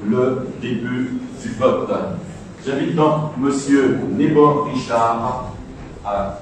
le début du vote. J'invite donc M. Nebor Richard à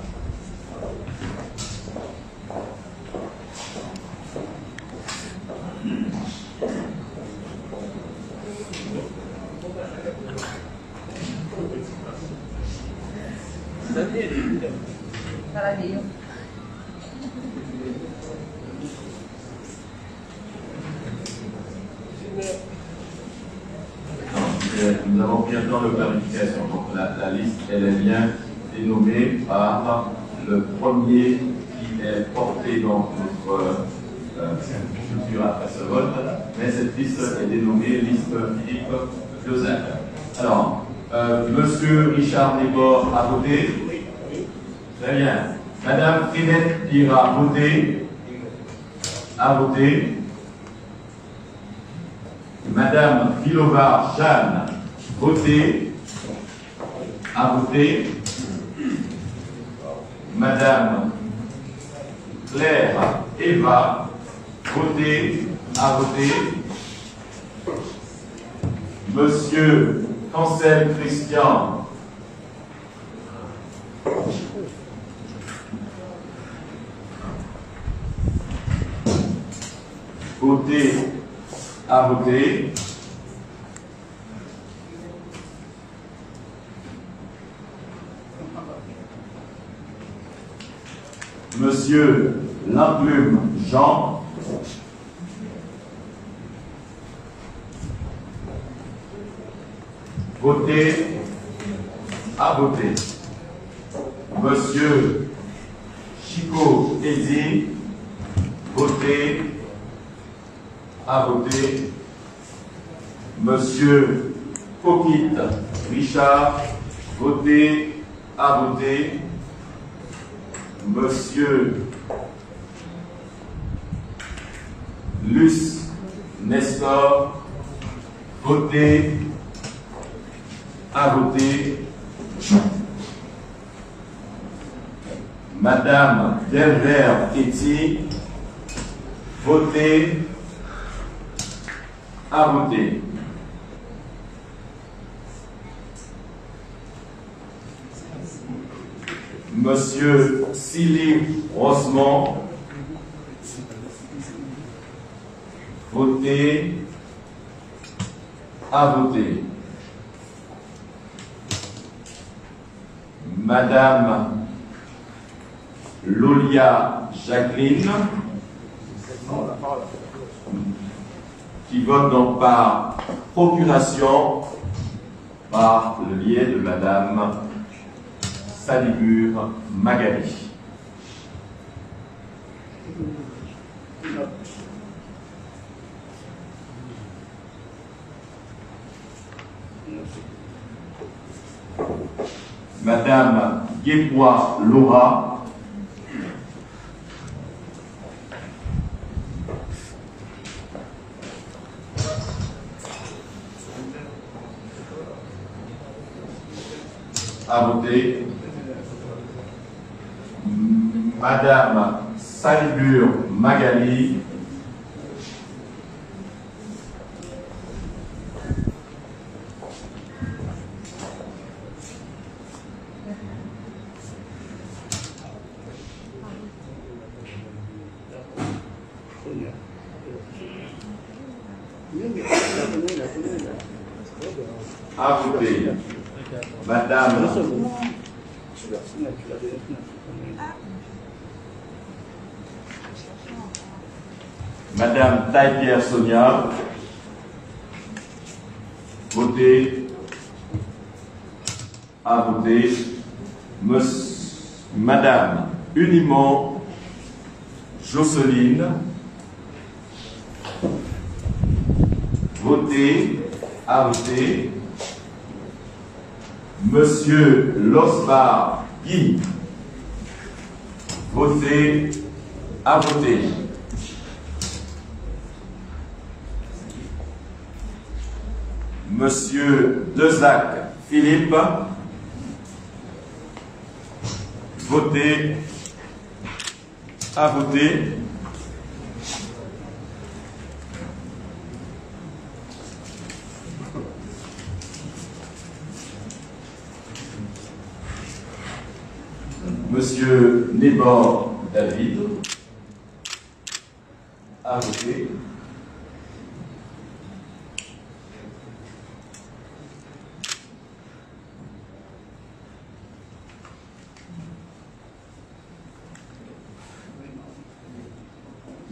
nous avons bien dans le planification. Donc la liste, elle est bien dénommée par le premier qui est porté dans notre culture après ce vote. Mais cette liste est dénommée liste Philippe Joseph. Alors, Monsieur Richard Nebor a voté. Très bien. Madame Frédette Pira a voté. A voté. Madame Filovar Jeanne, votée, a voté. Madame Claire Eva, votée, a voté. Monsieur Cancel Christian, voté, a voté. Monsieur Lamplume Jean, voté, a voté. Monsieur Chico Eddy, voté, a voté. Monsieur Coquit Richard, voté, a voté. Monsieur Luce Nestor, voté, a voté. Madame Delver Etty, voté, a voté. Monsieur Silly Rosemont, voté, a voté. Madame Lolia Jacqueline, qui vote donc par procuration par le biais de Madame Salibur Magali. Madame Guépois Laura. À voter. Madame Salibur Magali. À voter. Madame Taille-Pierre Sonia. Votez. À voter. Madame Unimont Jocelyne. Votez. À voter. Monsieur Losbar Guy. Votez. À voter. Monsieur Dezac Philippe. Votez. À voter. Monsieur Nébor David. À voter.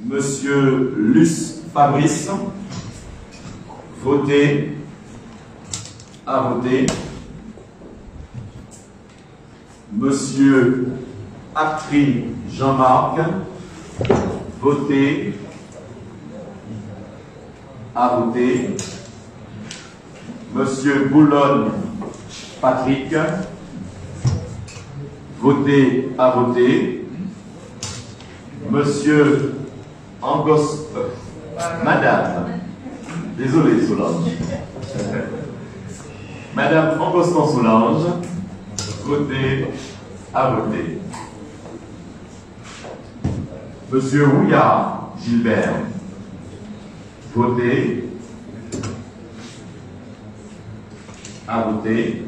Monsieur Luce Fabrice. Votez. À voter. Monsieur Actri Jean-Marc. Votez. À voter. Monsieur Boulogne Patrick. Votez. À voter. Monsieur Madame, désolé Solange. Madame Angostan Solange, votez. À voter. Monsieur Rouillard Gilbert, votez. À voter.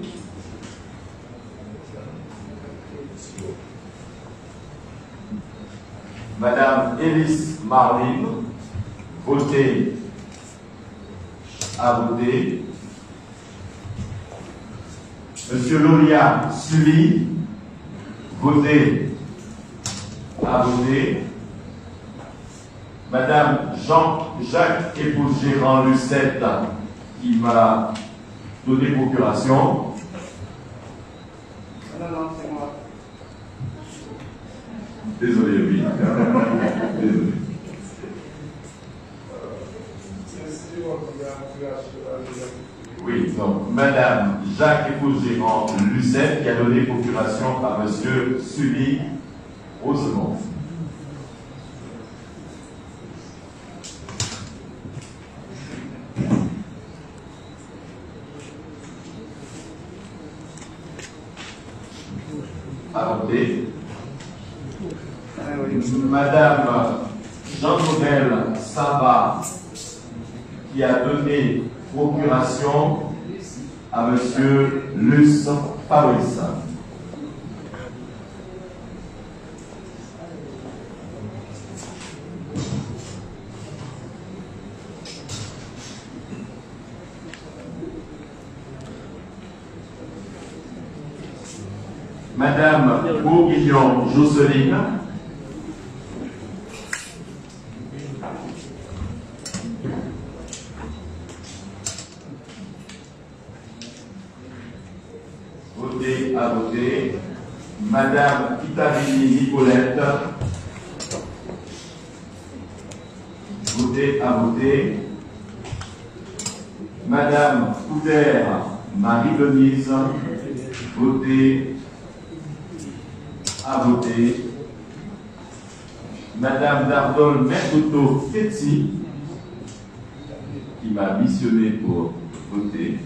Madame Élise Marline, votez. À voter. Monsieur Loria Sully, votez. À voter. Madame Jean-Jacques épouse Gérard Lucette, qui m'a donné procuration. Non, c'est moi. Désolé, oui. Désolé. Oui, donc, Madame Jacques épouse Gérard Lucette, qui a donné procuration à Monsieur Sully Rosemont. À voter. Madame Jean-Claudel Saba, qui a donné procuration à Monsieur Luce Fabrice. Madame Bourguignon Jocelyne. Votez. À voter. Madame Itarini Nicolette. Votez. À voter. Madame Coudert Marie-Denise. Votez. à voter. Madame Dardol Mergoto Ketsi, qui m'a missionné pour voter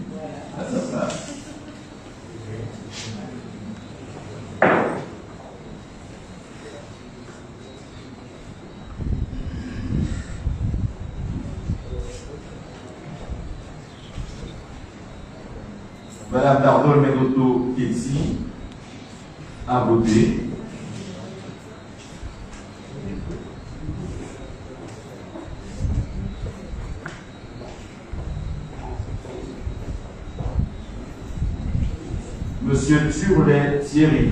à sa place. Madame Dardol Mergoto Ketsi a voté. Monsieur Turlet Thierry.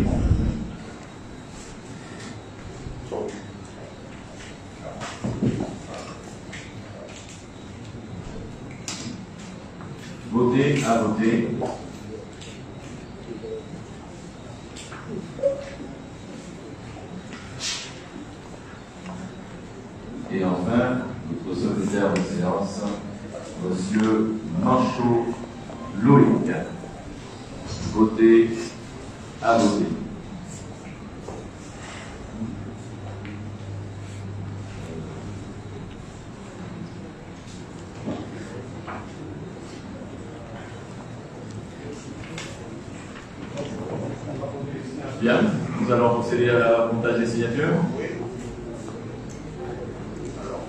Voter à voter. Et enfin, notre secrétaire de séance, Monsieur Manchot Loïc. Voter à voter. Bien, nous allons procéder à la montage des signatures. Oui. Alors,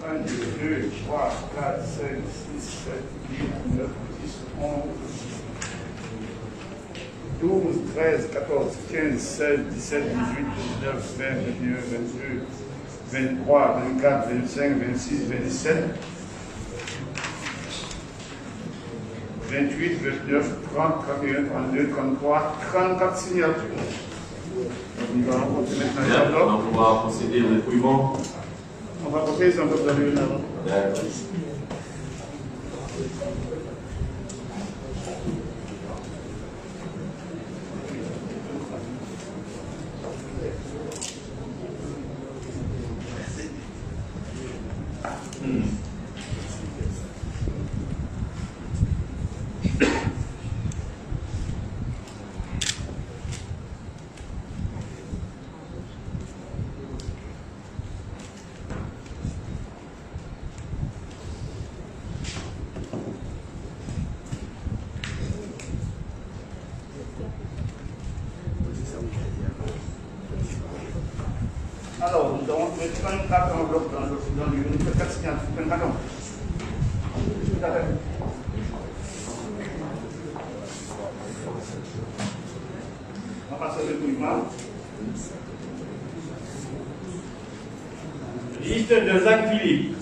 1, 2, 3, 4, 5, 6, 7, 8, 9, 10, 11, 12, 13, 14, 15, 16, 17, 18, 19, 20, 21, 22, 23, 24, 25, 26, 27, 28, 29, 30, 31, 32, 33, 34 signatures. Donc, nous allons continuer Bien, maintenant. on va procéder au dépouillement. On va procéder sans doute dans le avant. D'accord. Alors, nous avons fait 34 enveloppes dans le 4 signatures. 24 enveloppes. On va passer au dépouillement. Liste de Jacques Philippe.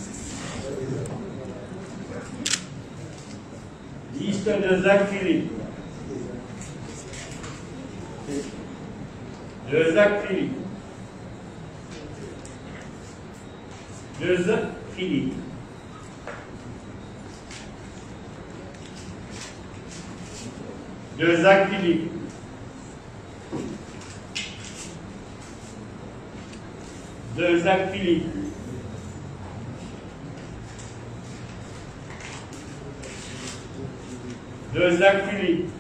Liste de Jacques Philippe. De Jacques Philippe. De Jacques Philippe. De Jacques Philippe. De Jacques Philippe. De Jacques Philippe.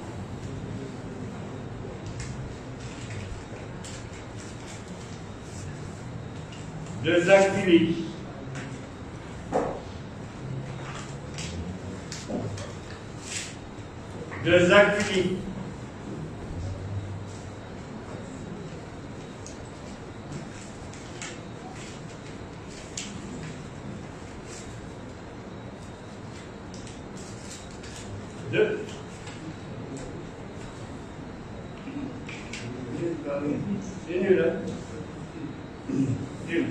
De Jacques Philippe. De Jacques Philippe. De. C'est nul, hein? Nul.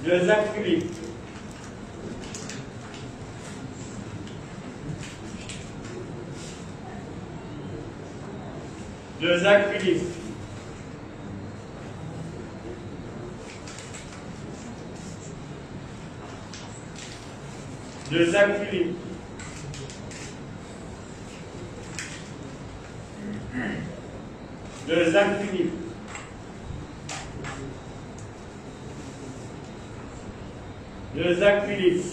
De Jacques Philippe. De Jacques Philippe. De Jacques Philippe. de Jacques Philippe, de Jacques Philippe,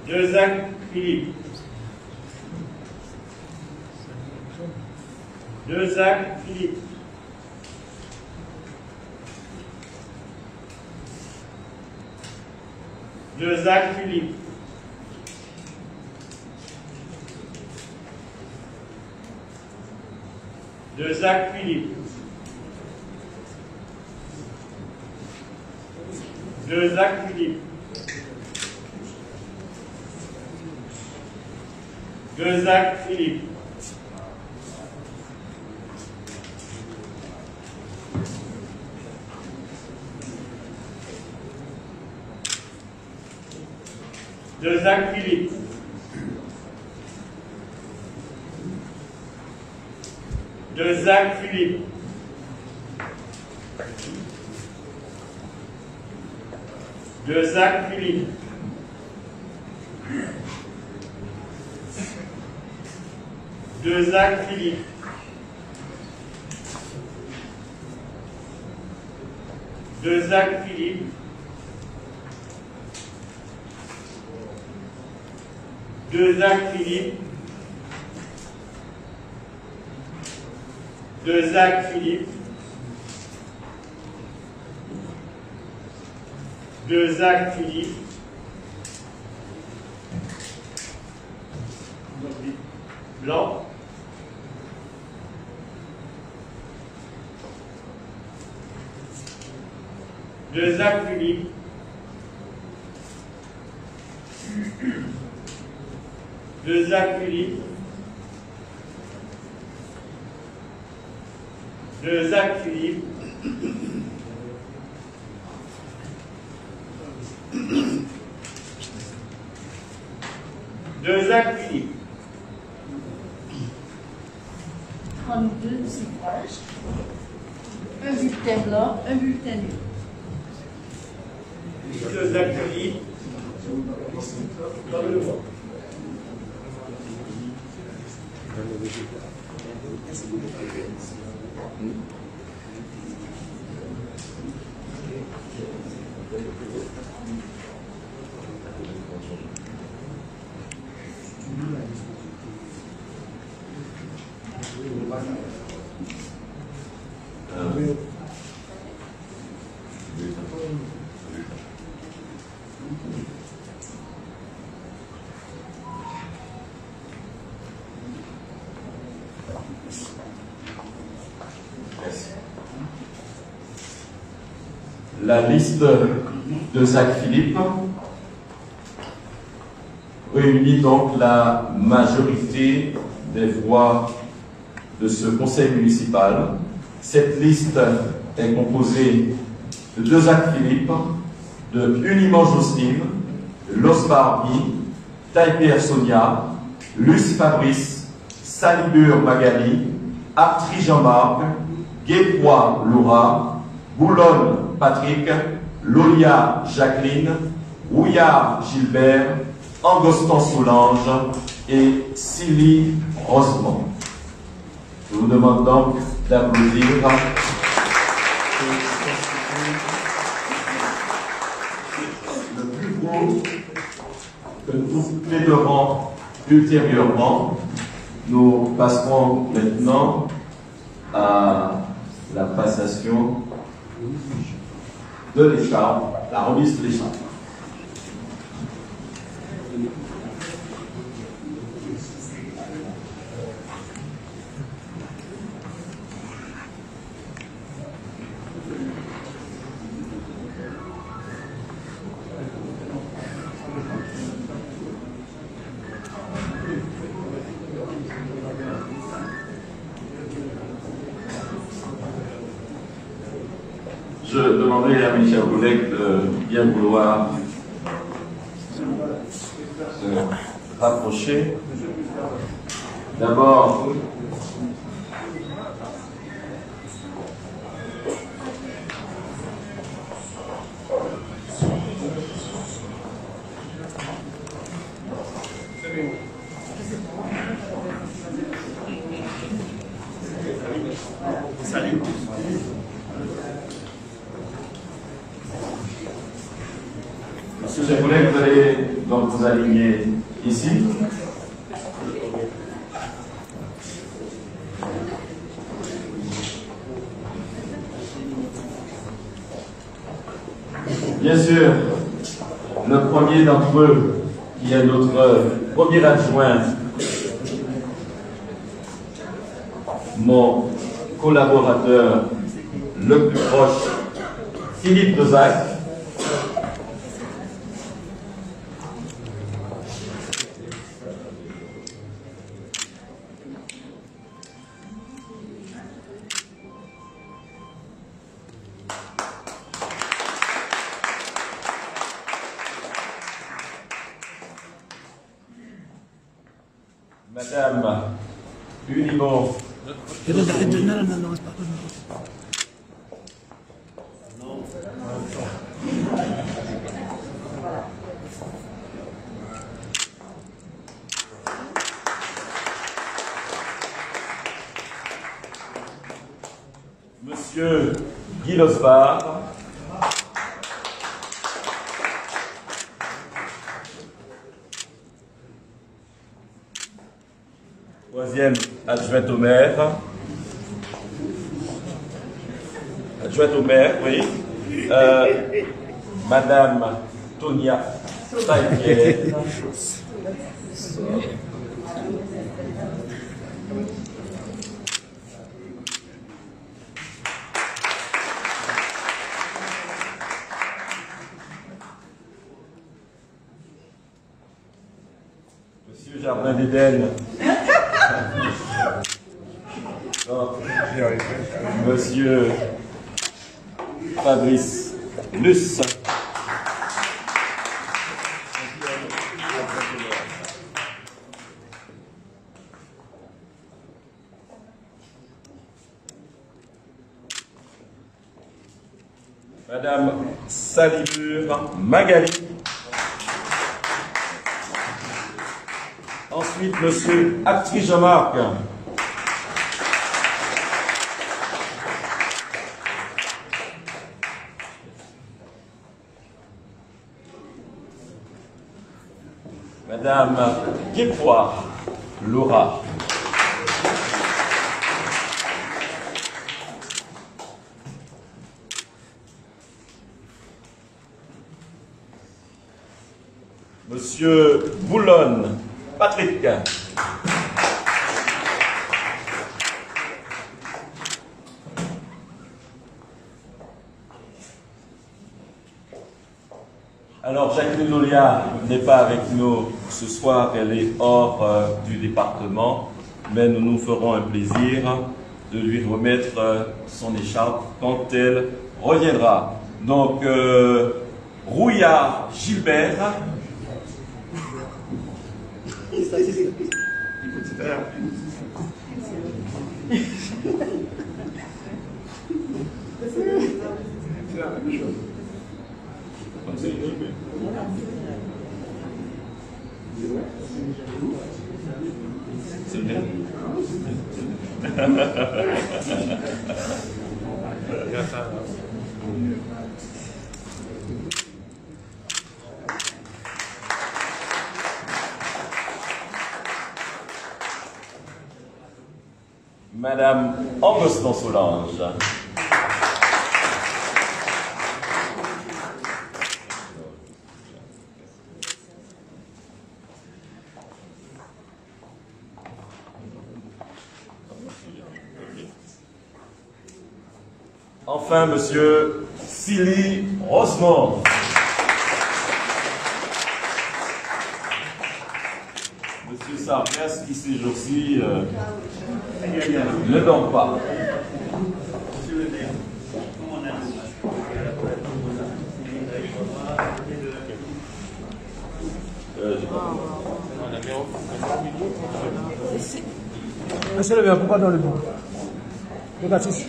de Jacques Philippe, de Jacques Philippe, de Jacques Philippe, de Jacques Philippe, de Jacques Philippe, de Jacques Philippe, de Jacques Philippe, de Jacques Philippe, de Jacques Philippe, de Jacques Philippe, de Jacques Philippe, de Jacques Philippe, de Jacques Philippe, de Jacques Philippe, blanc, de Jacques Philippe, de Jacques Philippe, de Jacques Philippe, de Jacques Philippe, 32 suffrages, un bulletin blanc, un bulletin nul. de Jacques Philippe, dans le vote. La liste de Jacques Philippe réunit donc la majorité des voix de ce conseil municipal. Cette liste est composée de 2 Jacques Philippe, de Uniman Jocelyne, de Los Barbie, Taille-Pierre Sonia, Luce Fabrice, Salibur Magali, Artri Jean-Marc, Guépois Laura, Boulonne Patrick, Lolia Jacqueline, Rouillard Gilbert, Angostan Solange et Silly Rosemont. Je vous demande donc d'applaudir. Le plus gros que nous plaiderons ultérieurement. Nous passerons maintenant à la passation de l'écharpe, la remise de l'écharpe. Je demanderai à mes chers collègues de bien vouloir se rapprocher. D'abord, Salut. Monsieur, je voulais que vous allez donc vous aligner ici. Bien sûr, le premier d'entre eux, qui est notre premier adjoint, mon collaborateur le plus proche, Philippe Dezac. Madame Unimont. Non, c'est pas Monsieur Guy Losbar. Troisième adjointe au maire. Adjointe au maire, oui. Madame Tonia Taillefer. Monsieur Jardin d'Éden. Monsieur Fabrice Luce. Madame Salibur Magali. Ensuite, Monsieur Actrice Jean-Marc. Madame Guépois Laura. Monsieur Boulonne Patrick. Alors, Jacqueline Olia n'est pas avec nous ce soir, elle est hors du département, mais nous nous ferons un plaisir de lui remettre son écharpe quand elle reviendra. Donc, Rouillard Gilbert. C'est bien. Madame Augustin Solange. Enfin, Monsieur Silly Rosemont. Monsieur Sargas, qui ces jours-ci ne dort pas. Monsieur le maire, comment on a Monsieur le maire, pourquoi dans le bout? Le bâtisse.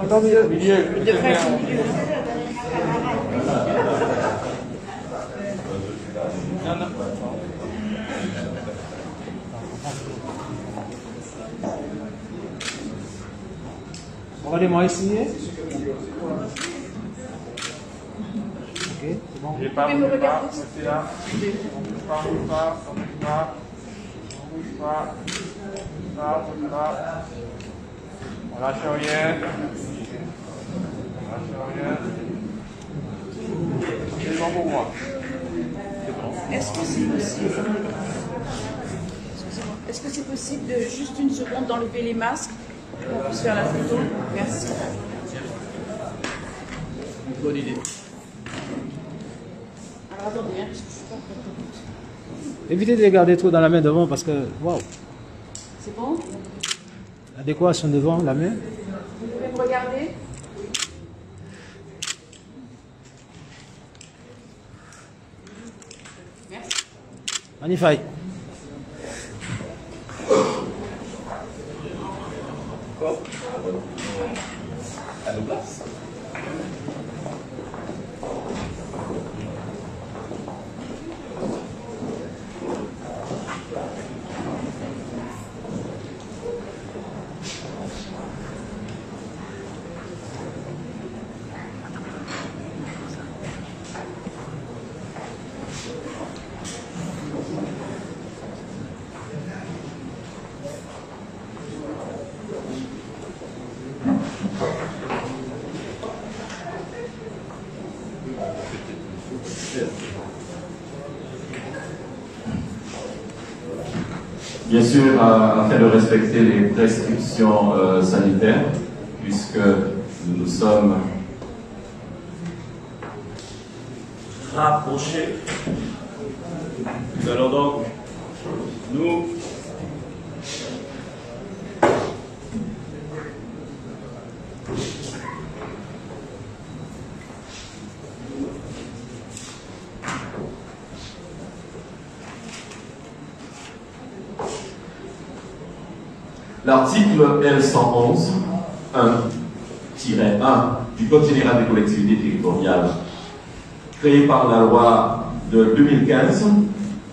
Dans le milieu. Non. Regardez-moi ici. Ok, c'est bon. J'ai pas, Vous pouvez me regarder. c'est là. On bouge pas. On lâche rien. C'est bon pour moi. Est-ce que c'est possible? Excusez-moi. Est-ce que c'est possible de juste une seconde d'enlever les masques pour qu'on puisse faire la photo? Merci. Bonne idée. Alors attendez, parce que je suis pas prête. Évitez de les garder trop dans la main devant parce que, waouh, C'est bon? l'adéquation devant la main. Vous pouvez me regarder? Merci. Magnifique. À nos places. Bien sûr, afin de respecter les prescriptions sanitaires, puisque nous nous sommes rapprochés, nous allons donc nous l'article L111 1-1 du Code général des collectivités territoriales, créé par la loi de 2015,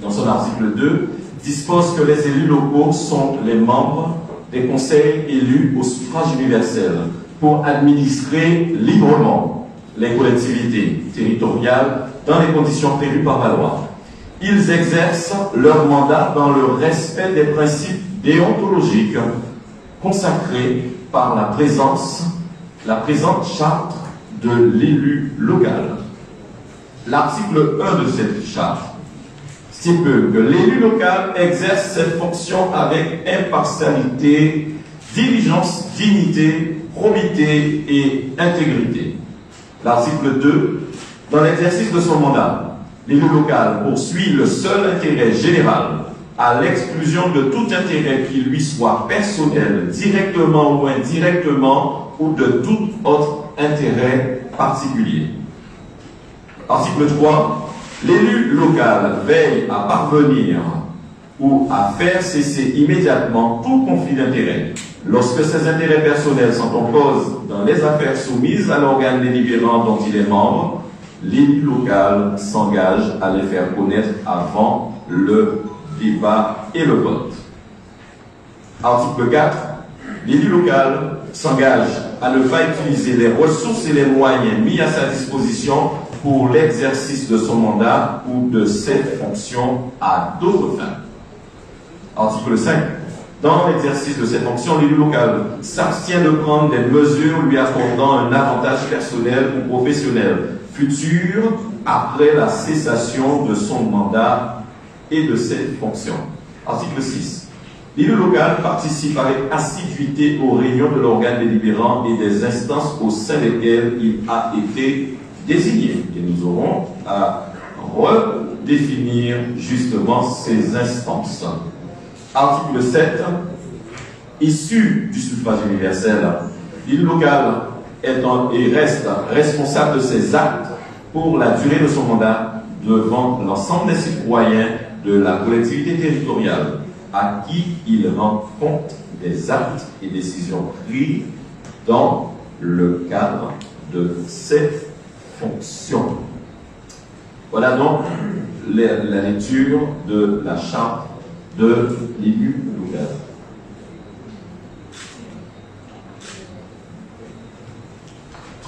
dans son article 2, dispose que les élus locaux sont les membres des conseils élus au suffrage universel pour administrer librement les collectivités territoriales dans les conditions prévues par la loi. Ils exercent leur mandat dans le respect des principes déontologiques consacrés par la présente charte de l'élu local. L'article 1 de cette charte stipule que l'élu local exerce ses fonctions avec impartialité, diligence, dignité, probité et intégrité. L'article 2, dans l'exercice de son mandat, l'élu local poursuit le seul intérêt général à l'exclusion de tout intérêt qui lui soit personnel, directement ou indirectement, ou de tout autre intérêt particulier. Article 3. L'élu local veille à parvenir ou à faire cesser immédiatement tout conflit d'intérêts. Lorsque ses intérêts personnels sont en cause dans les affaires soumises à l'organe délibérant dont il est membre, l'élu local s'engage à les faire connaître avant le débat et le vote. Article 4. L'élu local s'engage à ne pas utiliser les ressources et les moyens mis à sa disposition pour l'exercice de son mandat ou de ses fonctions à d'autres fins. Article 5. Dans l'exercice de ses fonctions, l'élu local s'abstient de prendre des mesures lui accordant un avantage personnel ou professionnel futur après la cessation de son mandat et de ses fonctions. Article 6. L'élu local participe avec assiduité aux réunions de l'organe délibérant et des instances au sein desquelles il a été désigné. Et nous aurons à redéfinir justement ces instances. Article 7. Issu du suffrage universel, l'élu local est et reste responsable de ses actes pour la durée de son mandat devant l'ensemble des citoyens de la collectivité territoriale à qui il rend compte des actes et décisions pris dans le cadre de ses fonctions. Voilà donc la lecture de la charte de l'élu local.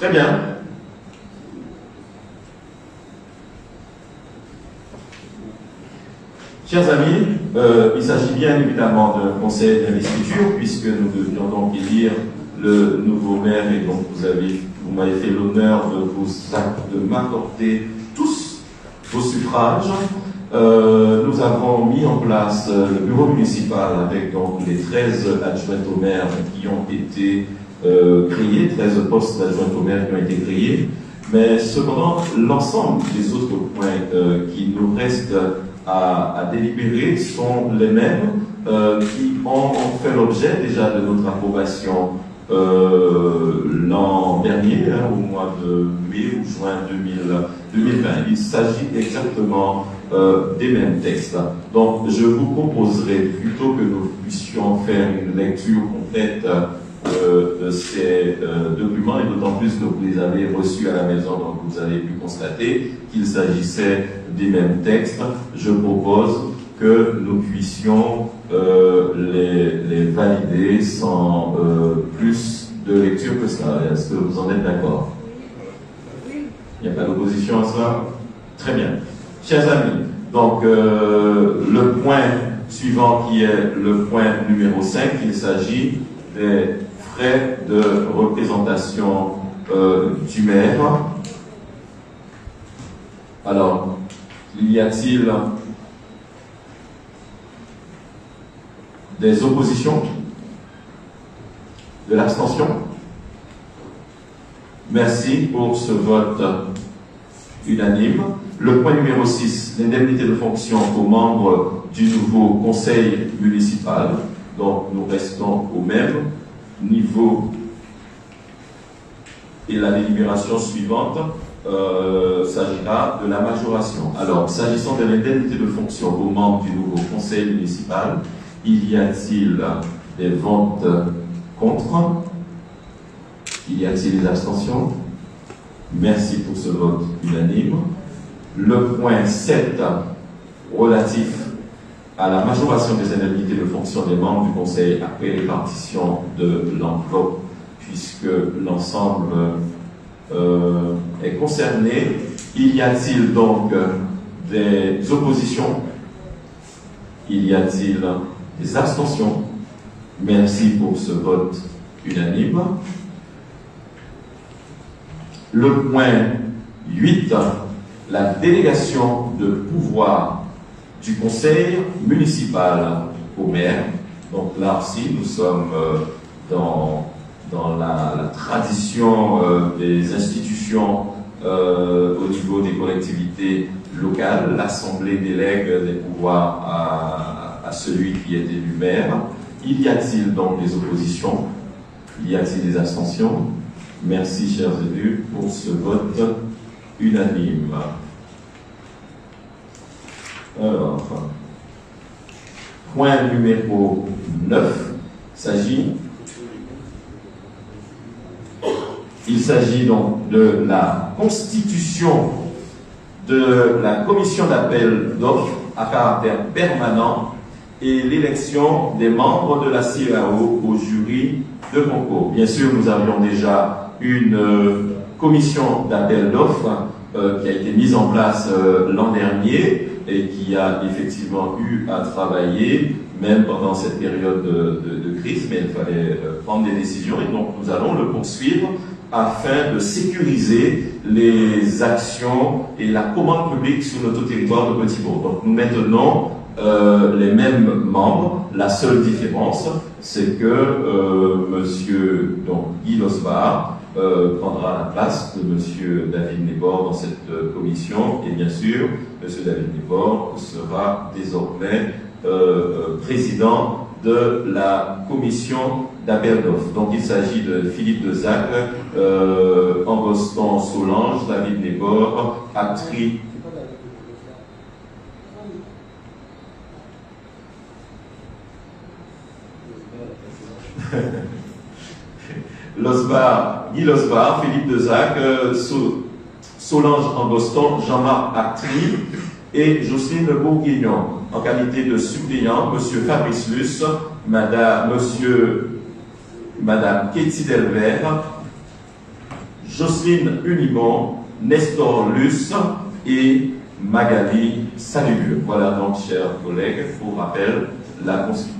Très bien. Chers amis, il s'agit bien évidemment d'un conseil d'investiture, puisque nous devions donc élire le nouveau maire, et donc vous m'avez fait l'honneur de m'accorder tous vos suffrages. Nous avons mis en place le bureau municipal avec donc les 13 adjoints au maire qui ont été créés, 13 postes d'adjoints au maire qui ont été créés, mais cependant l'ensemble des autres points qui nous restent à délibérer sont les mêmes qui ont fait l'objet déjà de notre approbation l'an dernier, au mois de mai ou juin 2020. Il s'agit exactement des mêmes textes. Donc je vous proposerai, plutôt que nous puissions faire une lecture complète de ces documents, et d'autant plus que vous les avez reçus à la maison, donc vous avez pu constater qu'il s'agissait des mêmes textes, je propose que nous puissions les valider sans plus de lecture que cela. Est-ce que vous en êtes d'accord? Il n'y a pas d'opposition à cela? Très bien. Chers amis, donc le point suivant qui est le point numéro 5, il s'agit des frais de représentation du maire. Alors, y a-t-il des oppositions? De l'abstention? Merci pour ce vote unanime. Le point numéro 6, l'indemnité de fonction aux membres du nouveau conseil municipal. Donc, nous restons au même niveau. Et la délibération suivante s'agira de la majoration. Alors, s'agissant de l'indemnité de fonction aux membres du nouveau conseil municipal, y a-t-il des votes contre? Y a-t-il des abstentions? Merci pour ce vote unanime. Le point 7, relatif à la majoration des indemnités de fonction des membres du conseil après répartition de l'enveloppe, puisque l'ensemble est concerné. Y a-t-il donc des oppositions? Y a-t-il des abstentions? Merci pour ce vote unanime. Le point 8, la délégation de pouvoir du conseil municipal au maire. Donc là aussi, nous sommes dans la tradition des institutions au niveau des collectivités locales. L'Assemblée délègue des pouvoirs à celui qui est élu maire. Y a-t-il donc des oppositions? Y a-t-il des abstentions? Merci, chers élus, pour ce vote unanime. Alors, point numéro 9, il s'agit donc de la constitution de la commission d'appel d'offres à caractère permanent et l'élection des membres de la CEAO au jury de concours. Bien sûr, nous avions déjà une commission d'appel d'offres qui a été mise en place l'an dernier et qui a effectivement eu à travailler, même pendant cette période de crise, mais il fallait prendre des décisions, et donc nous allons le poursuivre afin de sécuriser les actions et la commande publique sur notre territoire de Petit-Bourg. Donc nous maintenons les mêmes membres. La seule différence, c'est que monsieur Guy Losbar prendra la place de monsieur David Nebor dans cette commission, et bien sûr, monsieur David Nebor sera désormais président de la commission d'appel d'offres. Donc il s'agit de Philippe Dezac, Angoston Solange, David Nebor, Actri. Guy Losbar, Philippe Dezac, Solange Angoston, Jean-Marc Actri et Jocelyne Bourguignon. En qualité de suppléant, M. Fabrice Luce, Madame Katie Delvert, Jocelyne Unimont, Nestor Luce et Magali Salubur. Voilà donc, chers collègues, pour rappel, la Constitution.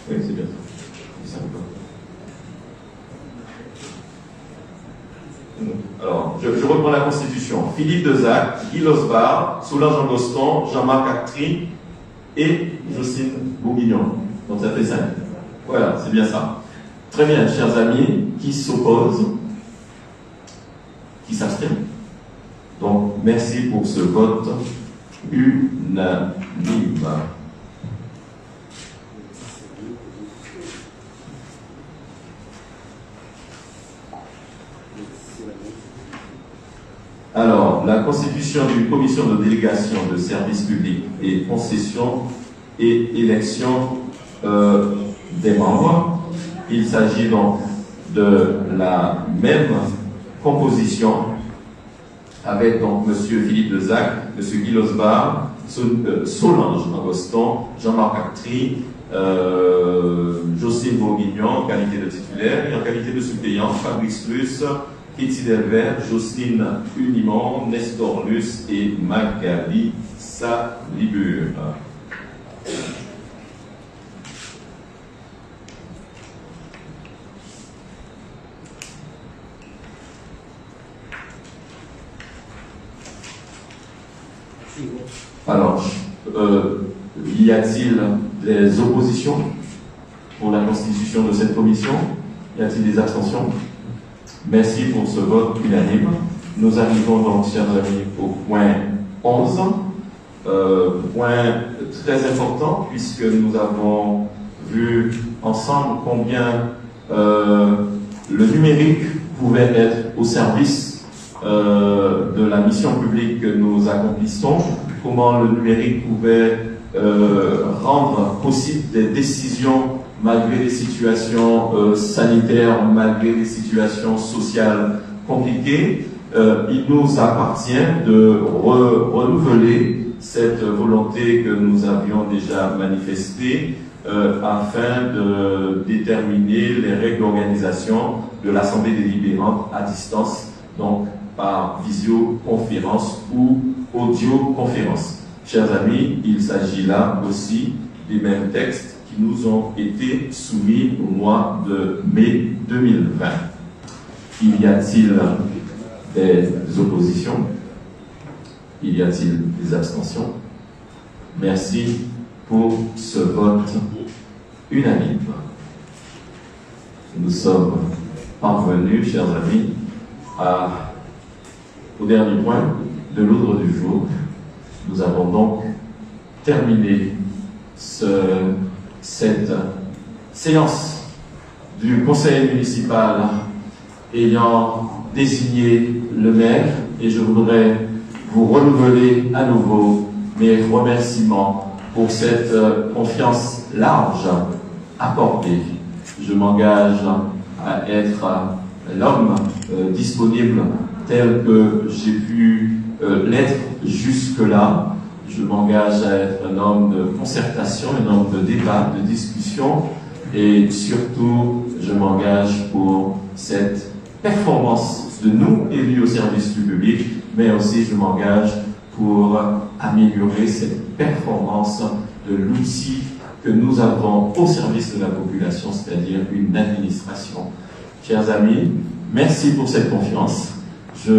Oui, c'est bien ça. Alors, je reprends la Constitution. Philippe Dezac, Guy Losbar, Solange Angoston, Jean-Marc Actry et Jocelyne Bourguignon. Donc ça fait 5. Voilà, c'est bien ça. Très bien, chers amis, qui s'opposent, qui s'abstiennent. Donc, merci pour ce vote unanime. Alors, la constitution d'une commission de délégation de services publics et concession et élection des membres. Il s'agit donc de la même composition avec donc M. Philippe Dezac, M. Guy Losbar, Solange Angoston, Jean-Marc Actry, Jocelyne Bourguignon en qualité de titulaire et en qualité de suppléant, Fabrice Plus, Kitty Delvert, Jocelyne Unimont, Nestor Luce et Magali Salibur. Alors, y a-t-il des oppositions pour la constitution de cette commission? Y a-t-il des abstentions? Merci pour ce vote unanime. Nous arrivons donc, chers amis, au point 11. Point très important, puisque nous avons vu ensemble combien le numérique pouvait être au service de la mission publique que nous accomplissons, comment le numérique pouvait rendre possible des décisions malgré les situations sanitaires, malgré les situations sociales compliquées. Il nous appartient de renouveler cette volonté que nous avions déjà manifestée afin de déterminer les règles d'organisation de l'Assemblée délibérante à distance, donc par visioconférence ou audioconférence. Chers amis, il s'agit là aussi des mêmes textes qui nous ont été soumis au mois de mai 2020. Y a-t-il des oppositions? Y a-t-il des abstentions? Merci pour ce vote unanime. Nous sommes parvenus, chers amis, au dernier point de l'ordre du jour. Nous avons donc terminé cette séance du conseil municipal ayant désigné le maire, et je voudrais vous renouveler à nouveau mes remerciements pour cette confiance large accordée. Je m'engage à être l'homme disponible tel que j'ai pu l'être jusque-là. Je m'engage à être un homme de concertation, un homme de débat, de discussion, et surtout, je m'engage pour cette performance de nous, élus au service du public, mais aussi je m'engage pour améliorer cette performance de l'outil que nous avons au service de la population, c'est-à-dire une administration. Chers amis, merci pour cette confiance. Je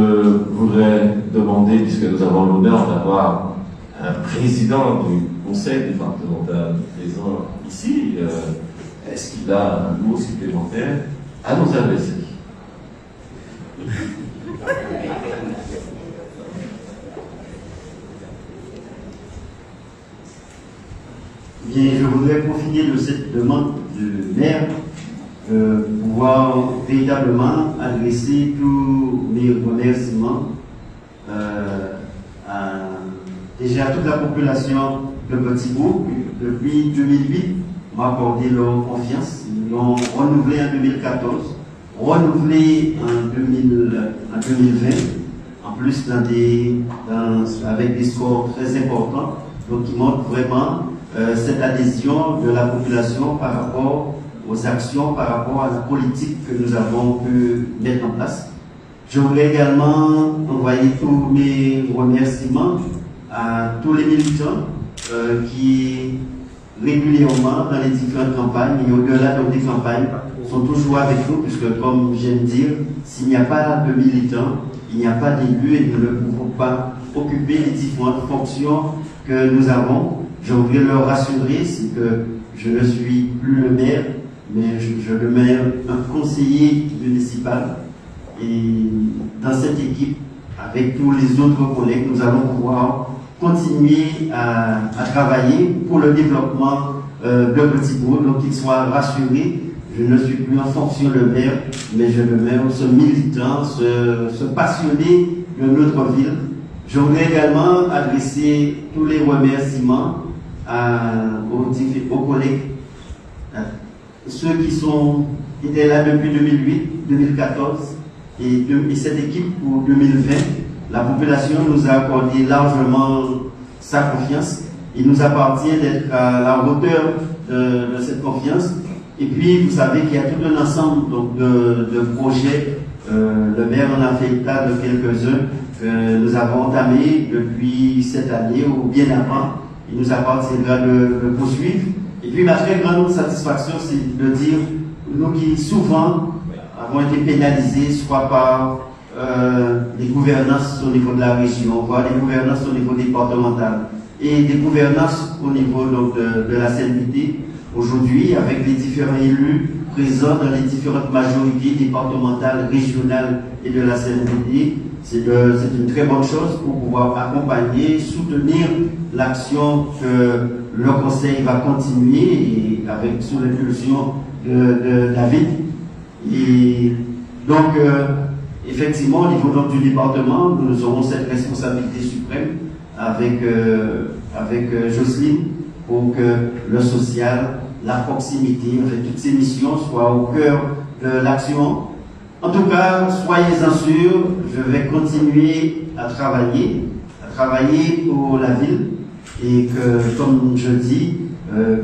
voudrais demander, puisque nous avons l'honneur d'avoir un président du conseil départemental présent ici, est-ce qu'il a un mot supplémentaire à nous adresser? Bien, je voudrais profiter de cette demande du maire pour pouvoir véritablement adresser tous mes remerciements déjà à toute la population de Petit-Bourg. Depuis 2008, m'a accordé leur confiance. Ils l'ont renouvelé en 2014, renouvelé en 2020, en plus avec des scores très importants, donc qui montrent vraiment cette adhésion de la population par rapport aux actions, par rapport à la politique que nous avons pu mettre en place. Je voudrais également envoyer tous mes remerciements à tous les militants qui régulièrement dans les différentes campagnes et au-delà des campagnes sont toujours avec nous, puisque comme j'aime dire, s'il n'y a pas de militants, il n'y a pas d'élus et nous ne pouvons pas occuper les différentes fonctions que nous avons. Je voudrais leur rassurer, c'est que je ne suis plus le maire, mais je demeure un conseiller municipal. Et dans cette équipe, avec tous les autres collègues, nous allons pouvoir continuer à travailler pour le développement de Petit-Bourg. Donc qu'ils soient rassurés, je ne suis plus en fonction de maire, mais je demeure ce militant, ce passionné de notre ville. Je voudrais également adresser tous les remerciements aux collègues, ceux qui étaient là depuis 2008, 2014 et cette équipe pour 2020. La population nous a accordé largement sa confiance. Il nous appartient d'être à la hauteur de cette confiance. Et puis, vous savez qu'il y a tout un ensemble donc, de projets. Le maire en a fait état de quelques-uns que nous avons entamés depuis cette année ou bien avant. Il nous appartiendra de poursuivre. Et puis, ma très grande satisfaction, c'est de dire, nous qui souvent avons été pénalisés, soit par des gouvernances au niveau de la région, voire des gouvernances au niveau départemental et des gouvernances au niveau donc, de la CNPD. Aujourd'hui, avec les différents élus présents dans les différentes majorités départementales, régionales et de la CNPD, c'est une très bonne chose pour pouvoir accompagner, soutenir l'action que le Conseil va continuer et avec sous l'impulsion de David. Et donc, effectivement, au niveau donc, du département, nous aurons cette responsabilité suprême avec Jocelyne pour que le social, la proximité, en fait, toutes ces missions soient au cœur de l'action. En tout cas, soyez-en sûrs, je vais continuer à travailler pour la ville et que, comme je dis,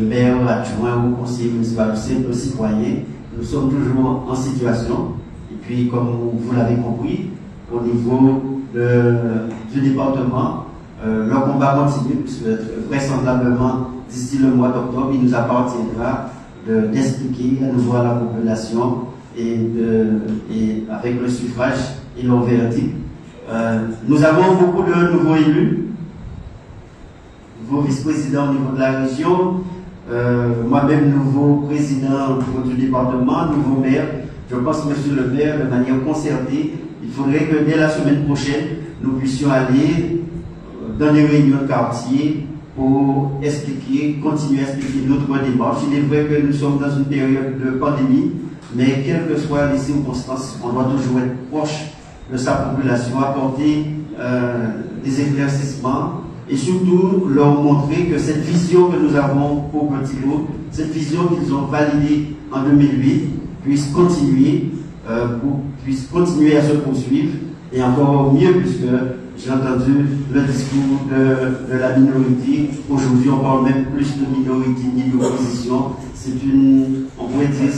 maire, adjoint ou conseiller municipal, simple citoyen, nous sommes toujours en situation. Et puis, comme vous l'avez compris, au niveau du département, le combat continue, puisque vraisemblablement, d'ici le mois d'octobre, il nous appartiendra d'expliquer à nouveau à la population et avec le suffrage et le verdict. Nous avons beaucoup de nouveaux élus, nouveaux vice-présidents au niveau de la région, moi-même nouveau président au niveau du département, nouveau maire. Je pense, monsieur le maire, de manière concertée, il faudrait que dès la semaine prochaine, nous puissions aller dans les réunions de quartier pour expliquer, continuer à expliquer notre démarche. Il est vrai que nous sommes dans une période de pandémie, mais quelles que soient les circonstances, on doit toujours être proche de sa population, apporter des éclaircissements et surtout leur montrer que cette vision que nous avons pour Petit-Bourg, cette vision qu'ils ont validée en 2008, puisse continuer à se poursuivre et encore mieux puisque j'ai entendu le discours de la minorité. Aujourd'hui, on parle même plus de minorité ni d'opposition. On pourrait dire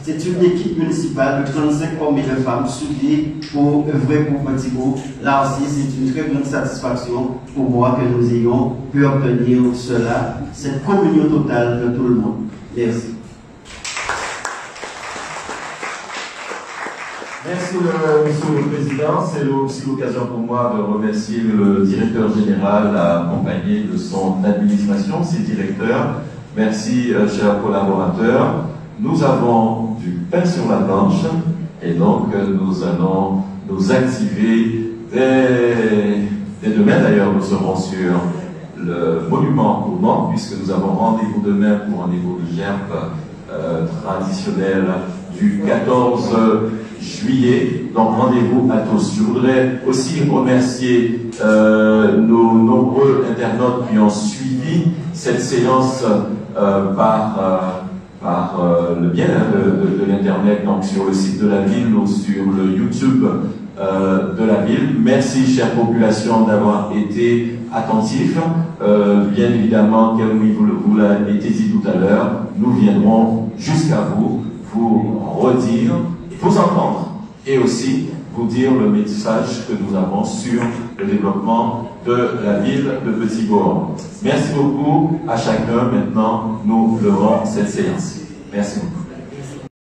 c'est une équipe municipale de 35 hommes et de femmes soudées pour œuvrer pour Petit-Bourg. Là aussi, c'est une très grande satisfaction pour moi que nous ayons pu obtenir cela, cette communion totale de tout le monde. Merci. Merci, Monsieur le Président. C'est aussi l'occasion pour moi de remercier le directeur général accompagné de son administration, ses directeurs. Merci, chers collaborateurs. Nous avons du pain sur la planche et donc nous allons nous activer dès demain. D'ailleurs, nous serons sur le monument au Mans puisque nous avons rendez-vous demain pour un niveau de gerbe traditionnel du 14 juillet, donc rendez-vous à tous. Je voudrais aussi remercier nos nombreux internautes qui ont suivi cette séance par le biais de l'Internet, donc sur le site de la ville ou sur le YouTube de la ville. Merci, chère population, d'avoir été attentifs. Bien évidemment, comme vous l'avez dit tout à l'heure, nous viendrons jusqu'à vous redire, vous entendre et aussi vous dire le message que nous avons sur le développement de la ville de Petit-Bourg. Merci beaucoup à chacun. Maintenant, nous levons cette séance. Merci beaucoup.